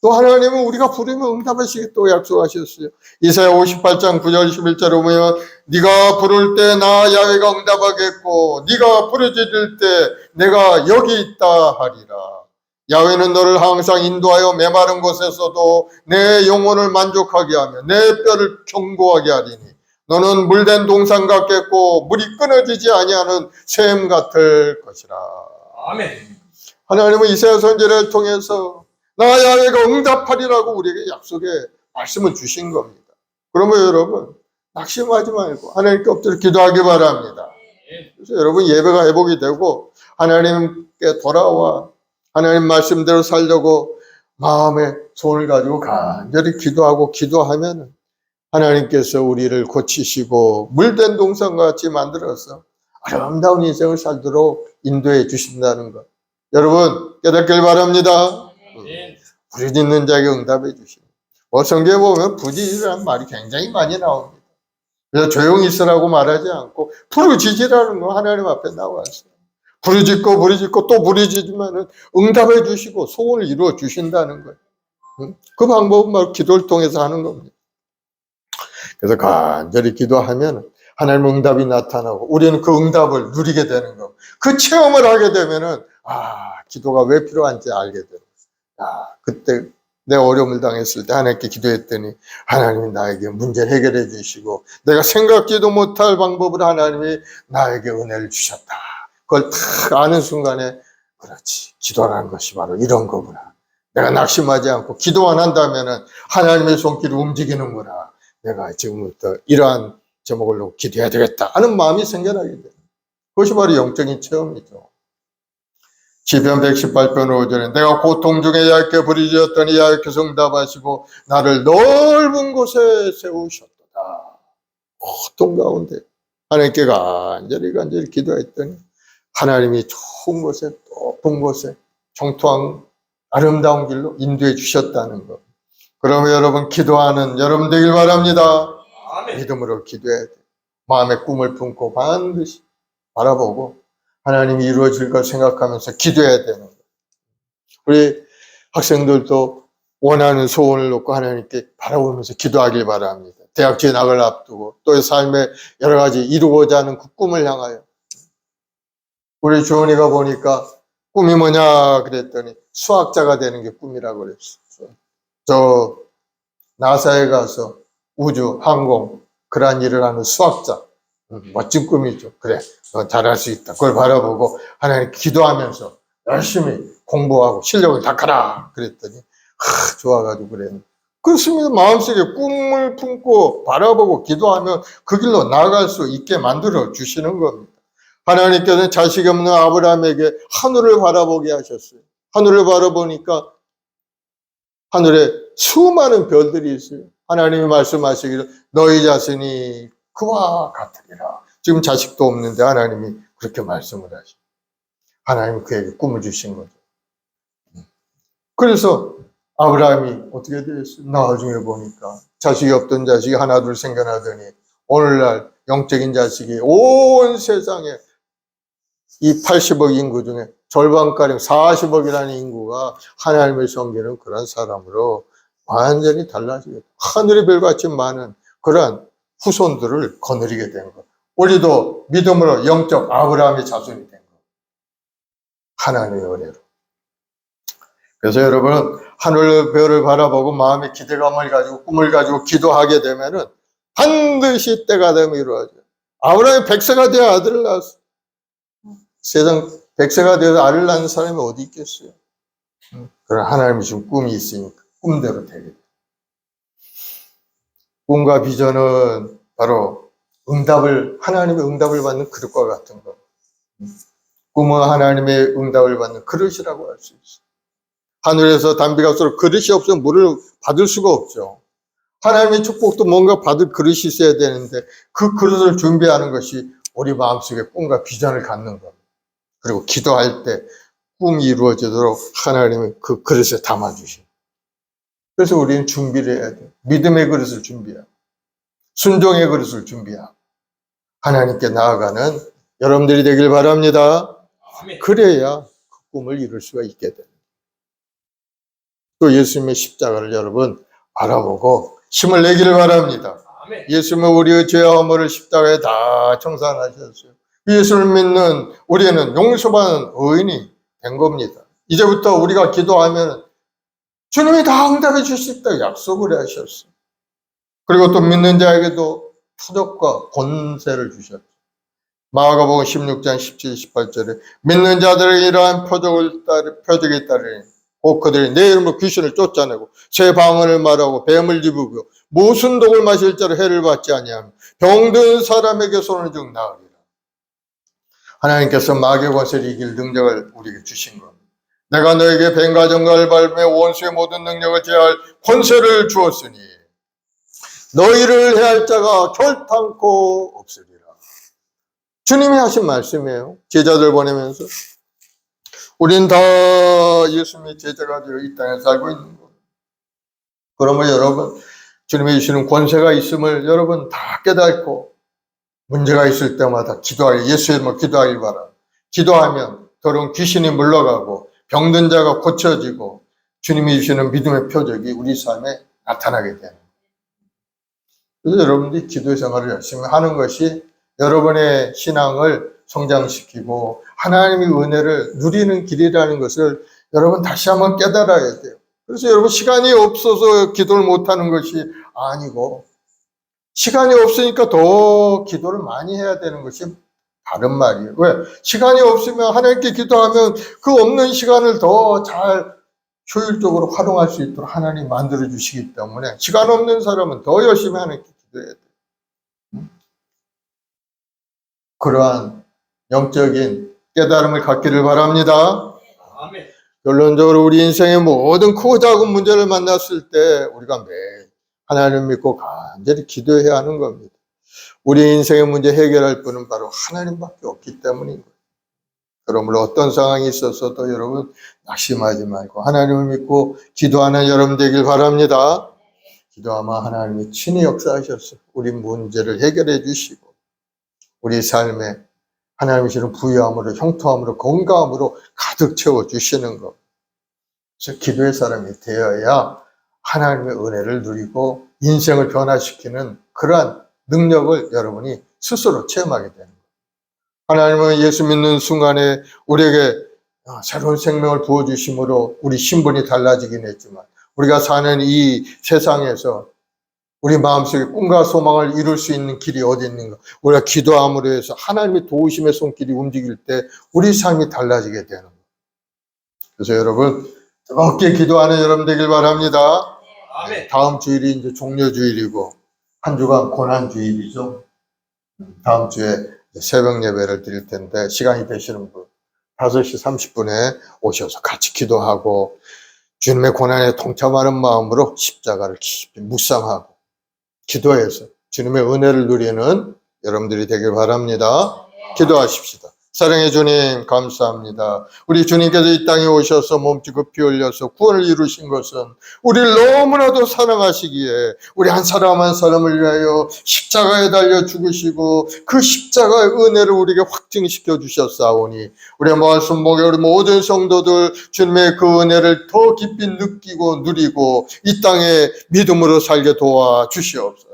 또 하나님은 우리가 부르면 응답하시겠다고 약속하셨어요. 이사야 58장 9절 11절에 보면 네가 부를 때 나 야훼가 응답하겠고 네가 부르짖을 때 내가 여기 있다 하리라. 야훼는 너를 항상 인도하여 메마른 곳에서도 내 영혼을 만족하게 하며 내 뼈를 견고하게 하리니 너는 물된 동산 같겠고 물이 끊어지지 아니하는 샘 같을 것이라. 아멘. 하나님은 이사야 선지자를 통해서 나 야훼가 응답하리라고 우리에게 약속의 말씀을 주신 겁니다. 그러면 여러분 낙심하지 말고 하나님께 엎드려 기도하기 바랍니다. 그래서 여러분 예배가 회복이 되고 하나님께 돌아와 하나님 말씀대로 살려고 마음의 손을 가지고 간절히 기도하고 기도하면 하나님께서 우리를 고치시고 물된 동산과 같이 만들어서 아름다운 인생을 살도록 인도해 주신다는 것. 여러분 깨닫길 바랍니다. 부르짖는 자에게 응답해 주시고 성경에 보면 부르짖으라는 말이 굉장히 많이 나옵니다. 그래서 조용히 있으라고 말하지 않고 부르짖으라는 거 하나님 앞에 나왔어요. 부르짖고 또 부르짖으면 응답해 주시고 소원을 이루어 주신다는 거예요. 그 방법은 바로 기도를 통해서 하는 겁니다. 그래서 간절히 기도하면 하나님 응답이 나타나고 우리는 그 응답을 누리게 되는 거. 그 체험을 하게 되면은 기도가 왜 필요한지 알게 돼요. 그때 내 어려움을 당했을 때 하나님께 기도했더니 하나님이 나에게 문제를 해결해 주시고 내가 생각지도 못할 방법으로 하나님이 나에게 은혜를 주셨다. 그걸 딱 아는 순간에 그렇지, 기도라는 것이 바로 이런 거구나. 내가 낙심하지 않고 기도만 한다면은 하나님의 손길이 움직이는구나. 내가 지금부터 이러한 제목을 놓고 기도해야 되겠다 하는 마음이 생겨나게 돼요. 그것이 바로 영적인 체험이죠. 시편 118편 5절에 내가 고통 중에 얇게 부르짖었더니 얇게 응답하시고 나를 넓은 곳에 세우셨도다. 고통 가운데 하나님께 간절히 기도했더니 하나님이 좋은 곳에, 높은 곳에 정토한 아름다운 길로 인도해 주셨다는 것. 그러면 여러분 기도하는 여러분 되길 바랍니다. 아멘. 믿음으로 기도해야 돼요. 마음의 꿈을 품고 반드시 바라보고 하나님이 이루어질 걸 생각하면서 기도해야 되는 거예요. 우리 학생들도 원하는 소원을 놓고 하나님께 바라보면서 기도하길 바랍니다. 대학 진학을 앞두고 또 삶의 여러 가지 이루고자 하는 그 꿈을 향하여. 우리 주원이가 보니까 꿈이 뭐냐 그랬더니 수학자가 되는 게 꿈이라고 그랬어요. 저 나사에 가서 우주, 항공 그러한 일을 하는 수학자. 멋진 꿈이죠. 그래, 너 잘할 수 있다. 그걸 바라보고 하나님 기도하면서 열심히 공부하고 실력을 닦아라. 그랬더니 좋아가지고 그랬는데 그렇습니다. 마음속에 꿈을 품고 바라보고 기도하면 그 길로 나아갈 수 있게 만들어 주시는 겁니다. 하나님께서는 자식이 없는 아브라함에게 하늘을 바라보게 하셨어요. 하늘을 바라보니까 하늘에 수많은 별들이 있어요. 하나님이 말씀하시기를 너희 자신이 그와 같으리라. 지금 자식도 없는데 하나님이 그렇게 말씀을 하시고 하나님이 그에게 꿈을 주신 거죠. 그래서 아브라함이 어떻게 되었어요? 나중에 보니까 자식이 없던 자식이 하나 둘 생겨나더니 오늘날 영적인 자식이 온 세상에 이 80억 인구 중에 절반가량 40억이라는 인구가 하나님을 섬기는 그런 사람으로 완전히 달라지겠다. 하늘의 별같이 많은 그러한 후손들을 거느리게 된 것. 우리도 믿음으로 영적 아브라함의 자손이 된 것. 하나님의 은혜로. 그래서 여러분 하늘 별을 바라보고 마음의 기대감을 가지고 꿈을 가지고 기도하게 되면은 반드시 때가 되면 이루어져요. 아브라함이 100세가 되어 아들을 낳았어요. 세상 100세가 되어서 아들을 낳는 사람이 어디 있겠어요? 그러나 하나님이 준 꿈이 있으니까 꿈대로 되게 돼요. 꿈과 비전은 바로 하나님의 응답을 받는 그릇과 같은 것. 꿈은 하나님의 응답을 받는 그릇이라고 할 수 있어요. 하늘에서 담비가 쏟아 그릇이 없으면 물을 받을 수가 없죠. 하나님의 축복도 뭔가 받을 그릇이 있어야 되는데 그 그릇을 준비하는 것이 우리 마음속에 꿈과 비전을 갖는 것. 그리고 기도할 때 꿈이 이루어지도록 하나님은 그 그릇에 담아주셔요. 그래서 우리는 준비를 해야 돼요. 믿음의 그릇을 준비하고 순종의 그릇을 준비하고 하나님께 나아가는 여러분들이 되길 바랍니다. 아멘. 그래야 그 꿈을 이룰 수가 있게 됩니다. 또 예수님의 십자가를 여러분 알아보고 힘을 내기를 바랍니다. 아멘. 예수님은 우리의 죄와 허물을 십자가에 다 청산하셨어요. 예수를 믿는 우리는 용서받는 의인이 된 겁니다. 이제부터 우리가 기도하면 주님이 다 응답해 주시겠다고 약속을 하셨어요. 그리고 또 믿는 자에게도 표적과 권세를 주셨죠. 마가복음 16장 17, 18절에 믿는 자들에게 이러한 표적이 따르니 곧 그들이 내 이름으로 귀신을 쫓아내고 새 방언을 말하고 뱀을 집으고 무슨 독을 마실 자로 해를 받지 아니하며 병든 사람에게 손을 쭉 나으리라. 하나님께서 마귀의 권세를 이길 능력을 우리에게 주신 겁니다. 내가 너에게 뱀과 정갈을 밟으며 원수의 모든 능력을 제할 권세를 주었으니 너희를 해할 자가 결탄코 없으리라. 주님이 하신 말씀이에요. 제자들 보내면서 우린 다 예수님의 제자가 되어 이 땅에 살고 있는 거예요. 그러면 여러분 주님이 주시는 권세가 있음을 여러분 다 깨닫고 문제가 있을 때마다 예수의 이름으로 기도하길 바랍니다. 기도하면 더러운 귀신이 물러가고 병든 자가 고쳐지고 주님이 주시는 믿음의 표적이 우리 삶에 나타나게 됩니다. 그래서 여러분들이 기도 생활을 열심히 하는 것이 여러분의 신앙을 성장시키고 하나님의 은혜를 누리는 길이라는 것을 여러분 다시 한번 깨달아야 돼요. 그래서 여러분 시간이 없어서 기도를 못하는 것이 아니고 시간이 없으니까 더 기도를 많이 해야 되는 것이 다른 말이에요. 왜? 시간이 없으면 하나님께 기도하면 그 없는 시간을 더 잘 효율적으로 활용할 수 있도록 하나님이 만들어 주시기 때문에 시간 없는 사람은 더 열심히 하나님께 기도해야 돼요. 그러한 영적인 깨달음을 갖기를 바랍니다. 아멘. 결론적으로 우리 인생의 모든 크고 작은 문제를 만났을 때 우리가 매일 하나님을 믿고 간절히 기도해야 하는 겁니다. 우리 인생의 문제 해결할 분은 바로 하나님밖에 없기 때문인 거예요. 그러므로 어떤 상황이 있어서도 여러분 낙심하지 말고 하나님을 믿고 기도하는 여러분 되길 바랍니다. 기도하면 하나님이 친히 역사하셔서 우리 문제를 해결해 주시고 우리 삶에 하나님이 주는 부유함으로 형통함으로 건강함으로 가득 채워 주시는 것. 그래서 기도의 사람이 되어야 하나님의 은혜를 누리고 인생을 변화시키는 그러한 능력을 여러분이 스스로 체험하게 되는 거예요. 하나님은 예수 믿는 순간에 우리에게 새로운 생명을 부어주심으로 우리 신분이 달라지긴 했지만 우리가 사는 이 세상에서 우리 마음속에 꿈과 소망을 이룰 수 있는 길이 어디 있는가? 우리가 기도함으로 해서 하나님의 도우심의 손길이 움직일 때 우리 삶이 달라지게 되는 거예요. 그래서 여러분 뜨겁게 기도하는 여러분 되길 바랍니다. 아멘. 다음 주일이 이제 종료주일이고 한 주간 고난주일이죠. 다음 주에 새벽 예배를 드릴 텐데 시간이 되시는 분 5시 30분에 오셔서 같이 기도하고 주님의 고난에 동참하는 마음으로 십자가를 깊이 묵상하고 기도해서 주님의 은혜를 누리는 여러분들이 되길 바랍니다. 기도하십시다. 사랑의 주님 감사합니다. 우리 주님께서 이 땅에 오셔서 몸짓고 피 흘려서 구원을 이루신 것은 우리를 너무나도 사랑하시기에 우리 한 사람 한 사람을 위하여 십자가에 달려 죽으시고 그 십자가의 은혜를 우리에게 확증시켜 주셨사오니 우리의 말씀 목에 우리 모든 성도들 주님의 그 은혜를 더 깊이 느끼고 누리고 이 땅에 믿음으로 살게 도와주시옵소서.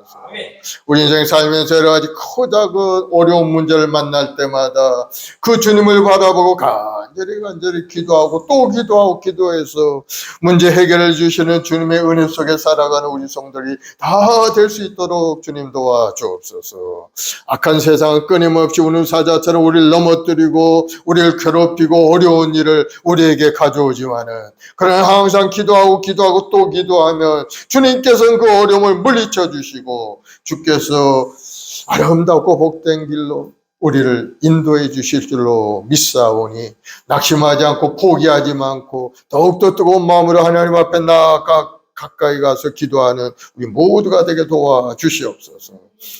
우리 인생 살면서 여러 가지 크고 작은 어려운 문제를 만날 때마다 그 주님을 바라보고 간절히 기도하고 또 기도해서 문제 해결해 주시는 주님의 은혜 속에 살아가는 우리 성들이 다 될 수 있도록 주님 도와주옵소서. 악한 세상은 끊임없이 우는 사자처럼 우리를 넘어뜨리고 우리를 괴롭히고 어려운 일을 우리에게 가져오지만은 그러나 항상 기도하고 또 기도하면 주님께서는 그 어려움을 물리쳐 주시고 주께서 아름답고 복된 길로 우리를 인도해 주실 줄로 믿사오니 낙심하지 않고 포기하지 않고 더욱더 뜨거운 마음으로 하나님 앞에 나아가 가까이 가서 기도하는 우리 모두가 되게 도와주시옵소서.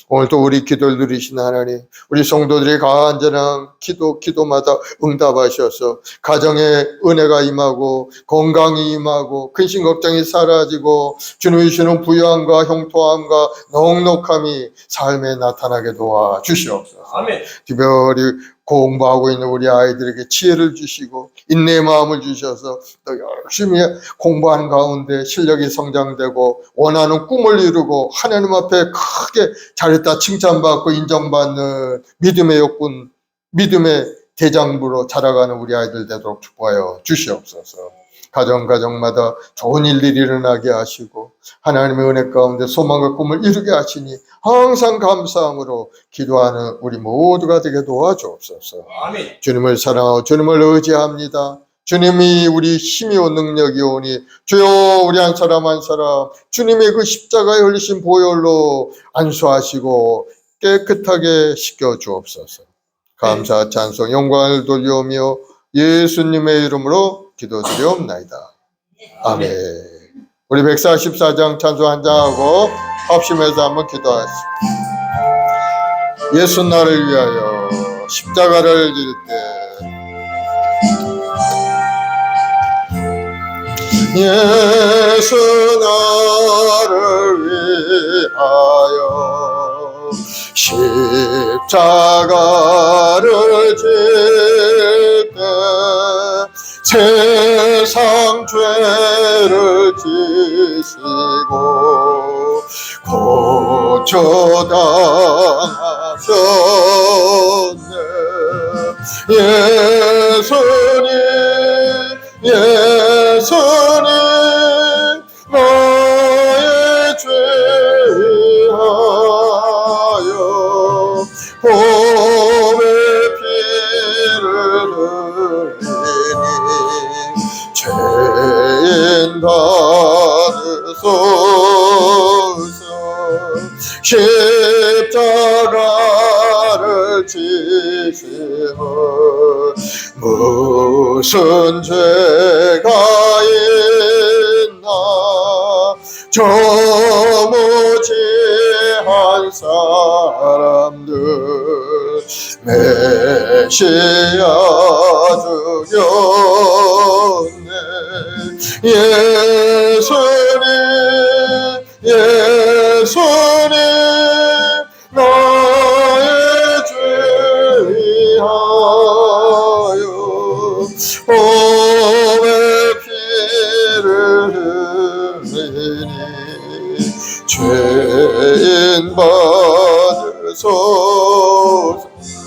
오늘도 우리 기도를 누리신 하나님, 우리 성도들이 간절한 기도마다 응답하셔서 가정에 은혜가 임하고 건강이 임하고 근심 걱정이 사라지고 주님이 주시는 부유함과 형통함과 넉넉함이 삶에 나타나게 도와주시옵소서. 아멘. 특별히 공부하고 있는 우리 아이들에게 지혜를 주시고 인내의 마음을 주셔서 또 열심히 공부하는 가운데 실력이 성장되고 원하는 꿈을 이루고 하나님 앞에 크게 잘했다 칭찬받고 인정받는 믿음의 욕군, 믿음의 대장부로 자라가는 우리 아이들 되도록 축복하여 주시옵소서. 가정마다 좋은 일들이 일어나게 하시고 하나님의 은혜 가운데 소망과 꿈을 이루게 하시니 항상 감사함으로 기도하는 우리 모두가 되게 도와주옵소서. 아멘. 주님을 사랑하고 주님을 의지합니다. 주님이 우리 힘이요 능력이오니 주여 우리 한 사람 한 사람 주님의 그 십자가에 흘리신 보혈로 안수하시고 깨끗하게 씻겨주옵소서. 감사 찬송 영광을 돌려오며 예수님의 이름으로 기도드리옵나이다. 아멘. 우리 144장 찬송 한 장하고 합심해서 한번 기도하시죠. 예수 나를 위하여 십자가를 질 때 예수 나를 위하여 십자가를 질 때 세상 죄를 지시고 처당하셨네. 예수님 예수님 나의 죄하여 봄의 피를 흘리니 죄인 받으소서. 십자가를 지심은 무슨 죄가 있나 저 무지한 사람들 메시아 죽였네. 예수님 예수님 나의 죄하여 봄의 피를 흘리니 죄인 받으소서.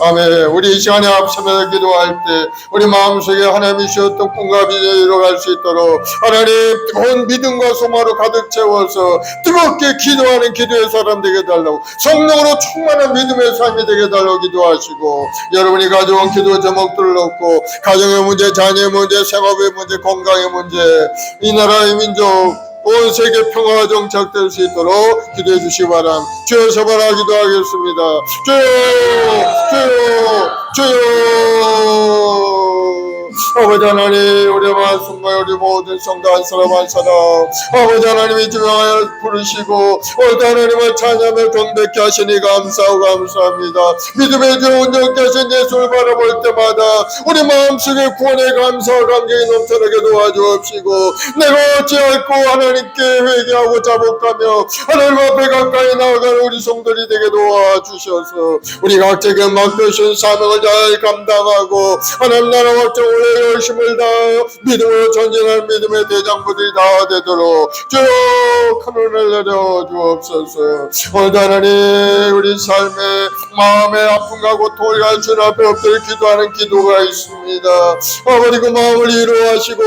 아멘. 우리 이 시간에 앞서며 기도할 때 우리 마음속에 하나님이 주셨던 꿈과 비전을 이뤄갈 수 있도록 하나님 뜨거운 믿음과 소망으로 가득 채워서 뜨겁게 기도하는 기도의 사람 되게 달라고, 성령으로 충만한 믿음의 삶이 되게 달라고 기도하시고, 여러분이 가져온 기도 제목들을 놓고 가정의 문제, 자녀의 문제, 생업의 문제, 건강의 문제, 이 나라의 민족 온 세계 평화가 정착될 수 있도록 기도해 주시기 바랍니다. 주여 서바라 기도하겠습니다. 주여 아버지 하나님, 우리 말씀과 우리 모든 성도 한 사람 한 사람 아버지 하나님이 주명하여 부르시고 오늘 하나님을 찬양하며 경배케 하시니 감사하고 감사합니다. 믿음의 주 온전케 하신 예수를 바라볼 때마다 우리 마음속에 구원의 감사와 감격이 넘쳐나게 도와주옵시고, 내가 어찌할꼬 하나님께 회개하고 자복하며 하나님 앞에 가까이 나아가는 우리 성도들이 되게 도와주셔서 우리 각자에게 맡겨주신 사명을 잘 감당하고 하나님 나라 확정을 열심을 다하여 믿음으로 전진할 믿음의 대장부들이 다 되도록 주여 큰 은혜를 내려 주옵소서. 오늘도 하나님 우리 삶의 마음의 아픔과 고통을 갈 주 앞에 엎드려 기도하는 기도가 있습니다. 아버지 그 마음을 이루하시고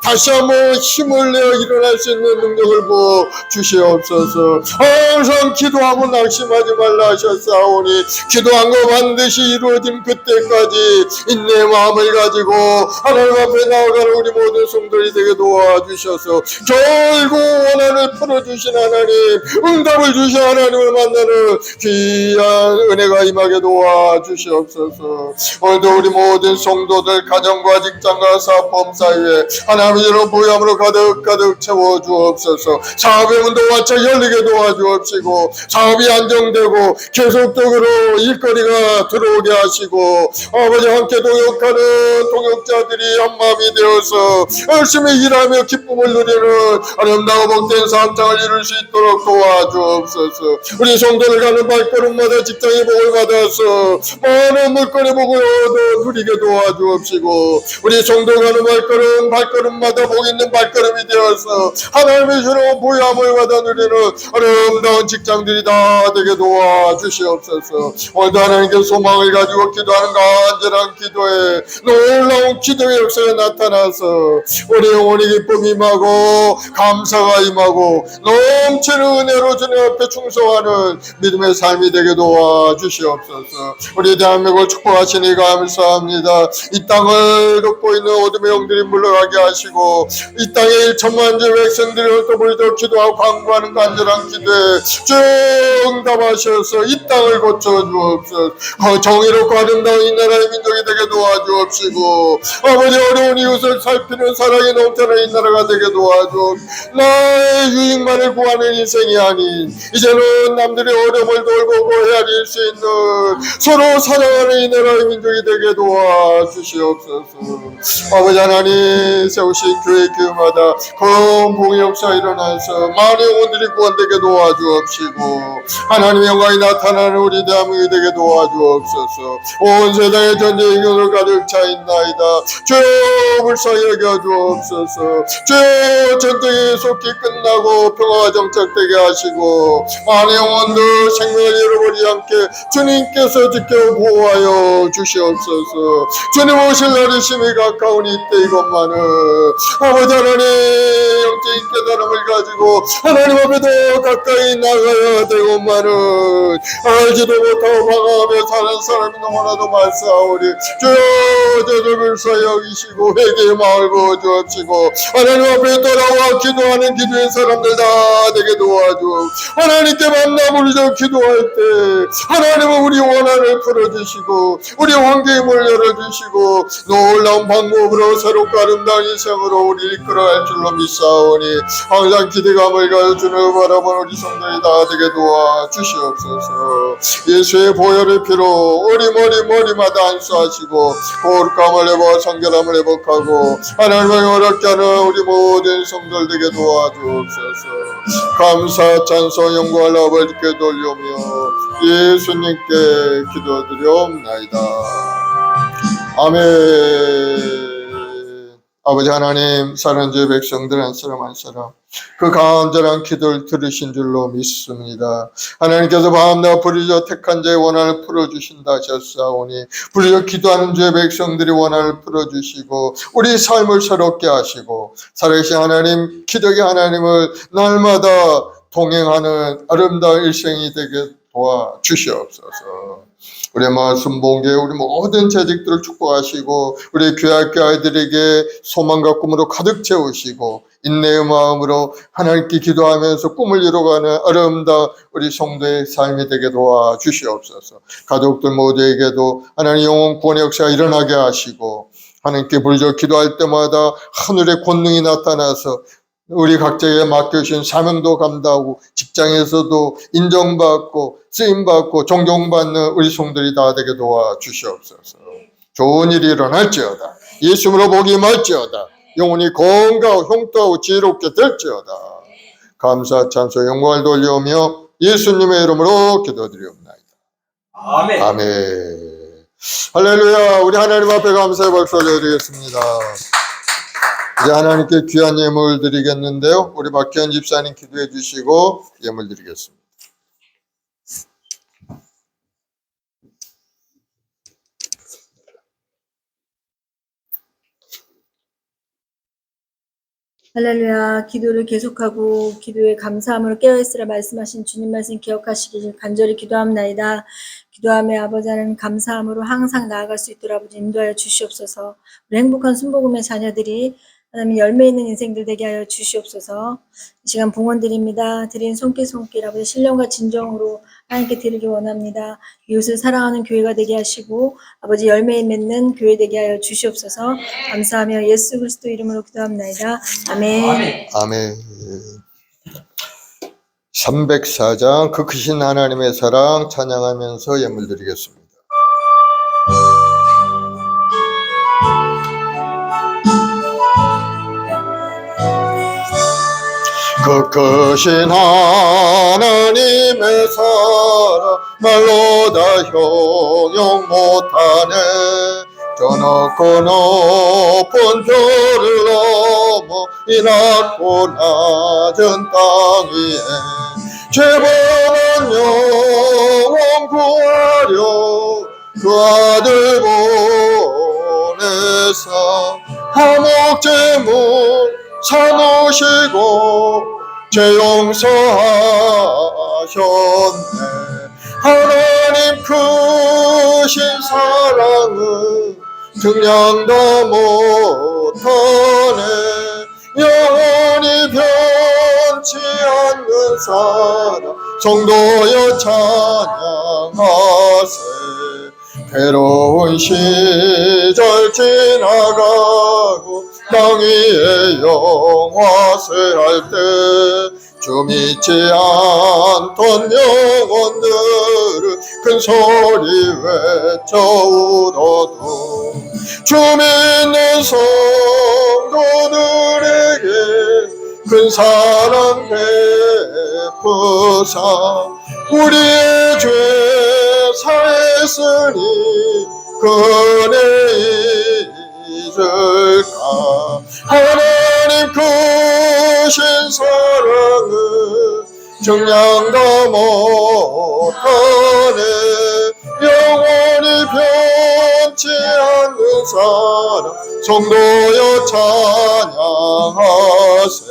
다시 한번 힘을 내어 일어날 수 있는 능력을 부어 주시옵소서. 항상 기도하고 낙심하지 말라 하셨사오니 기도한 거 반드시 이루어진 그때까지 인내의 마음을 가지고 하나님 앞에 나아가는 우리 모든 성도들이 되게 도와주셔서 결국 원한을 풀어주신 하나님, 응답을 주신 하나님을 만나는 귀한 은혜가 임하게 도와주시옵소서. 오늘도 우리 모든 성도들 가정과 직장과 사업 범사에 하나님의 이런 보람으로 가득 채워주옵소서. 사업의 문도 활짝 열리게 도와주옵시고 사업이 안정되고 계속적으로 일거리가 들어오게 하시고 아버지 함께 동역하는 동역자들이 한마음이 되어서 열심히 일하며 기쁨을 누리는 아름다워 복된 삶장을 이룰 수 있도록 도와주옵소서. 우리 성도들 가는 발걸음마다 직장의 복을 받아서 많은 물건의 복을 얻어 누리게 도와주옵시고, 우리 성도 가는 발걸음마다 복 있는 발걸음이 되어서 하나님의 주로 보람을 받아 누리는 아름다운 직장들이 다 되게 도와주시옵소서. 오늘도 하나님께 소망을 가지고 기도하는 간절한 기도에 놀라운 기도의 역사가 나타나서 우리 영혼이 기쁨이 임하고 감사가 임하고 넘치는 은혜로 주님 앞에 충성하는 믿음의 삶이 되게 도와주시옵소서. 우리 대한민국을 축복하시니 감사합니다. 이 땅을 덮고 있는 어둠의 영들이 물러가게 하시고 이 땅에 1천만 주 백성들이 헐떡벌떡 기도하고 간구하는 간절한 기도에 쭉 응답하셔서 이 땅을 고쳐주옵소서. 정의롭고 아름다운 이 나라의 민족이 되게 도와주옵시고 아버지 어려운 이웃을 살피는 사랑이 넘쳐나는 이 나라가 되게 도와주옵. 나의 유익만을 구하는 인생이 아닌 이제는 남들의 어려움을 돌보고 헤아릴 수 있는 서로 사랑하는 이 나라의 민족이 되게 도와주시옵소서. 아버지 하나님 세우신 교회 교회마다 큰 봉의 역사 일어나서 많은 영혼들이 구원되게 도와주옵시고 하나님의 영광이 나타나는 우리 대한민국이 되게 도와주옵소서. 온 세상에 전쟁의 이견으로 가득 차 있나이다. 주여 불쌍히 여겨주옵소서. 주여 전쟁이 속히 끝나고 평화가 정착되게 하시고 많은 영혼들 생명을 잃어버리지 않게 주님께서 지켜 보호하여 주시옵소서. 주님 오실 날이 심히 가까운 이때 이것만은 아버지 하나님 영적인 깨달음을 가지고 하나님 앞에 더 가까이 나가야 되고만은 알지도 못하고 방황하며 사는 사람이 너무나도 많사오니 주여 저들 불쌍히 여기시고 회개의 마음을 부어주옵시고 하나님 앞에 돌아와 기도하는 기도의 사람들 다 되게 도와주옵. 하나님께 만나 부르짖어 기도할 때 하나님은 우리 원한을 풀어주시고 우리 환경의 문을 열어주시고 놀라운 방법으로 새롭고 아름다운 인생으로 우리 이끌어갈 줄로 믿사오니 항상 기대감을 가져 주를 바라보는 우리 성도들이 다 되게 도와주시옵소서. 예수의 보혈의 피로 우리 머리마다 안수하시고 거룩함을 회복하고 성결함을 회복하고 하나님을 어렵게 하는 우리 모든 성도들 되게 도와주옵소서. 감사 찬송 영광을 아버지께 돌리오며 예수님께 기도드리옵나이다. 아멘. 아버지 하나님, 사랑하는 주의 백성들 한 사람 한 사람 그 간절한 기도를 들으신 줄로 믿습니다. 하나님께서 밤낮 부르짖어 택한 자의 원한을 풀어주신다 하셨사오니 부르짖어 기도하는 주의 백성들이 원한을 풀어주시고 우리 삶을 새롭게 하시고 살아계신 하나님, 기적의 하나님을 날마다 동행하는 아름다운 일생이 되게 도와주시옵소서. 우리 말씀 본게 우리 모든 재직들을 축복하시고 우리 귀학교 아이들에게 소망과 꿈으로 가득 채우시고 인내의 마음으로 하나님께 기도하면서 꿈을 이루어가는 아름다운 우리 성도의 삶이 되게 도와주시옵소서. 가족들 모두에게도 하나님 영혼 구원의 역사가 일어나게 하시고 하나님께 부르짖어 기도할 때마다 하늘의 권능이 나타나서 우리 각자에게 맡겨주신 사명도 감당하고 직장에서도 인정받고 쓰임받고 존경받는 우리 성도들이 다 되게 도와주시옵소서. 좋은 일이 일어날지어다. 예수님으로 복이 임할지어다. 영혼이 건강하고 형통하고 지혜롭게 될지어다. 감사 찬송 영광을 돌려오며 예수님의 이름으로 기도드리옵나이다. 아멘. 아멘. 할렐루야. 우리 하나님 앞에 감사의 박수 올려드리겠습니다. 이제 하나님께 귀한 예물 드리겠는데요. 우리 박희연 집사님 기도해 주시고 예물 드리겠습니다. 할렐루야. 기도를 계속하고 기도에 감사함으로 깨어있으라 말씀하신 주님 말씀 기억하시길 간절히 기도합나이다. 기도하며 아버지 하나님 감사함으로 항상 나아갈 수 있도록 아버지 인도하여 주시옵소서. 우리 행복한 순복음의 자녀들이 하나님 열매 있는 인생들 되게 하여 주시옵소서. 이 시간 봉헌드립니다. 드린 손길 아버지 신령과 진정으로 하나님께 드리기 원합니다. 이웃을 사랑하는 교회가 되게 하시고 아버지 열매 맺는 교회 되게 하여 주시옵소서. 감사하며 예수 그리스도 이름으로 기도합나이다. 아멘. 아멘. 304장 그 크신 하나님의 사랑 찬양하면서 예물 드리겠습니다. 그 크신 하나님의 사랑 말로 다 형용 못하네. 저 높고 높은 별을 넘어 이 낮고 낮은 땅 위에 죄범한 영혼 구하려 그 아들 보내사 화목제물 삼으시고 죄 용서하셨네. 하나님 크신 사랑은 증량도 못하네. 영원히 변치 않는 사랑 성도여 찬양하세. 괴로운 시절 지나가고 땅 위에 영화세할 때 주 믿지 않던 영혼들을 큰 소리 외쳐 울어도 주 믿는 성도들에게 큰 사랑 베푸사 우리의 죄 사했으니 그네 잊으사 증량도 못하네. 영원히 변치 않는 사랑 성도여 찬양하세.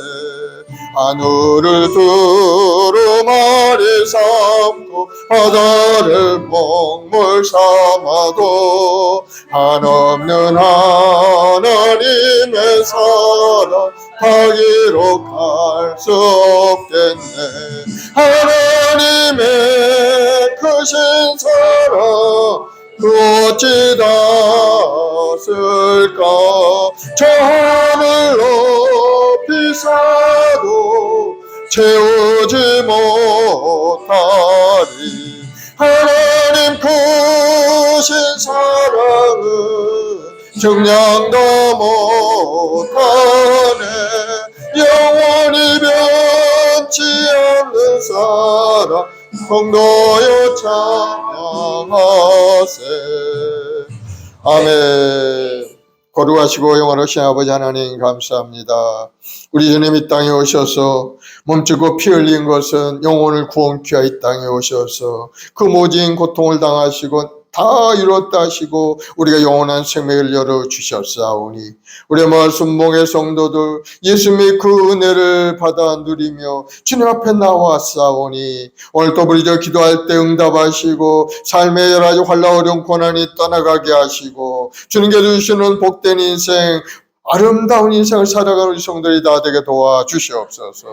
하늘을 두루마리 삼고 바다를 먹물 삼아도 한없는 하나님의 사랑 파기로 갈 수 없겠네. 하나님의 크신 사랑 어찌 닿았을까. 저 하늘 높이 사도 채우지 못하리. 하나님 크신 사랑은 증량도 못하네. 영원히 변치 않는 사랑 성도여 찬양하세. 아멘. 거룩하시고 영원하신 아버지 하나님 감사합니다. 우리 주님 이 땅에 오셔서 몸짓고 피 흘린 것은 영혼을 구원케 하여 이 땅에 오셔서 그 모진 고통을 당하시고 다 이뤘다 하시고 우리가 영원한 생명을 열어주셨사오니 우리의 말씀봉의 성도들 예수님의 그 은혜를 받아 누리며 주님 앞에 나왔사오니 오늘도 우리저 기도할 때 응답하시고 삶의 여러 가지 환난 어려운 고난이 떠나가게 하시고 주님께 주시는 복된 인생 아름다운 인생을 살아가는 우리 성도들이 다 되게 도와주시옵소서.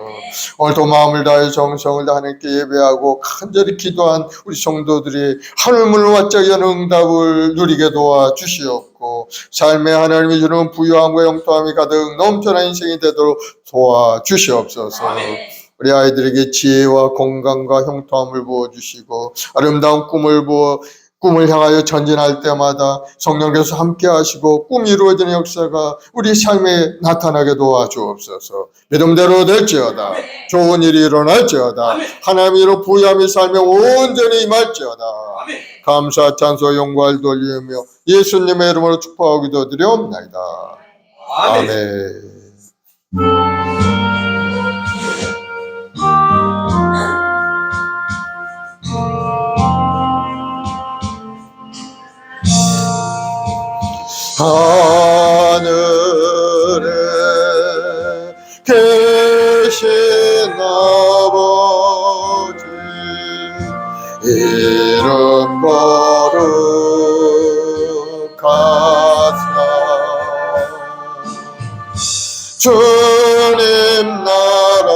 오늘도 마음을 다해 정성을 다해 하나님께 예배하고 간절히 기도한 우리 성도들이 하늘문을 왔자기 하는 응답을 누리게 도와주시옵고 삶에 하나님이 주는 부유함과 영통함이 가득 넘쳐난 인생이 되도록 도와주시옵소서. 우리 아이들에게 지혜와 건강과 형통함을 부어주시고 아름다운 꿈을 향하여 전진할 때마다 성령께서 함께 하시고 꿈이 이루어지는 역사가 우리 삶에 나타나게 도와주옵소서. 믿음대로 될지어다. 좋은 일이 일어날지어다. 하나님으로 부유함이 삶에 온전히 임할지어다. 감사 찬송 영광을 돌리며 예수님의 이름으로 축복하고 기도드리옵나이다. 아멘. 하늘에 계신 아버지 이름 거룩하사 주님 나라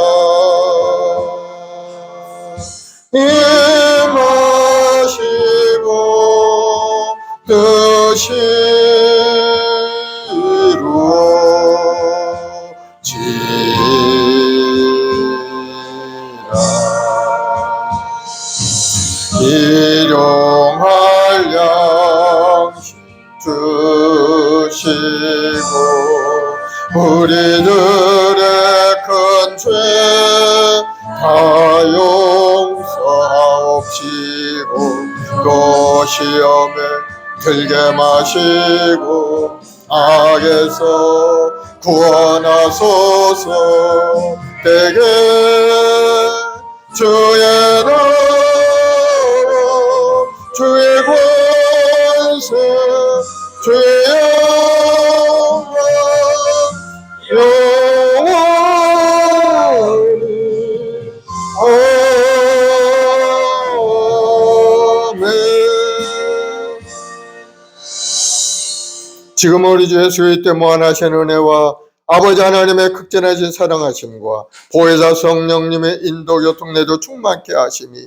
임하시고 뜻이 일용할 양식 주시고 우리들의 큰 죄 다 용서하옵시고 또 시험에 들게 마시고 악에서 구원하소서. 대개 주의 나라 주의 권세 주의 영광 영원히 아멘. 지금 우리 주 예수 그리스도의 무한하신 은혜와 아버지 하나님의 극진하신 사랑하심과 보혜사 성령님의 인도 교통내도 충만케 하심이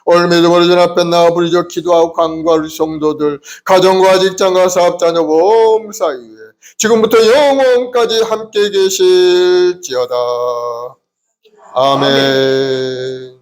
오늘 믿음으로 주 앞에 나와 부르짖어 기도하고 간구할 우리 성도들 가정과 직장과 사업자녀 몸사이에 지금부터 영원까지 함께 계실지어다. 아멘.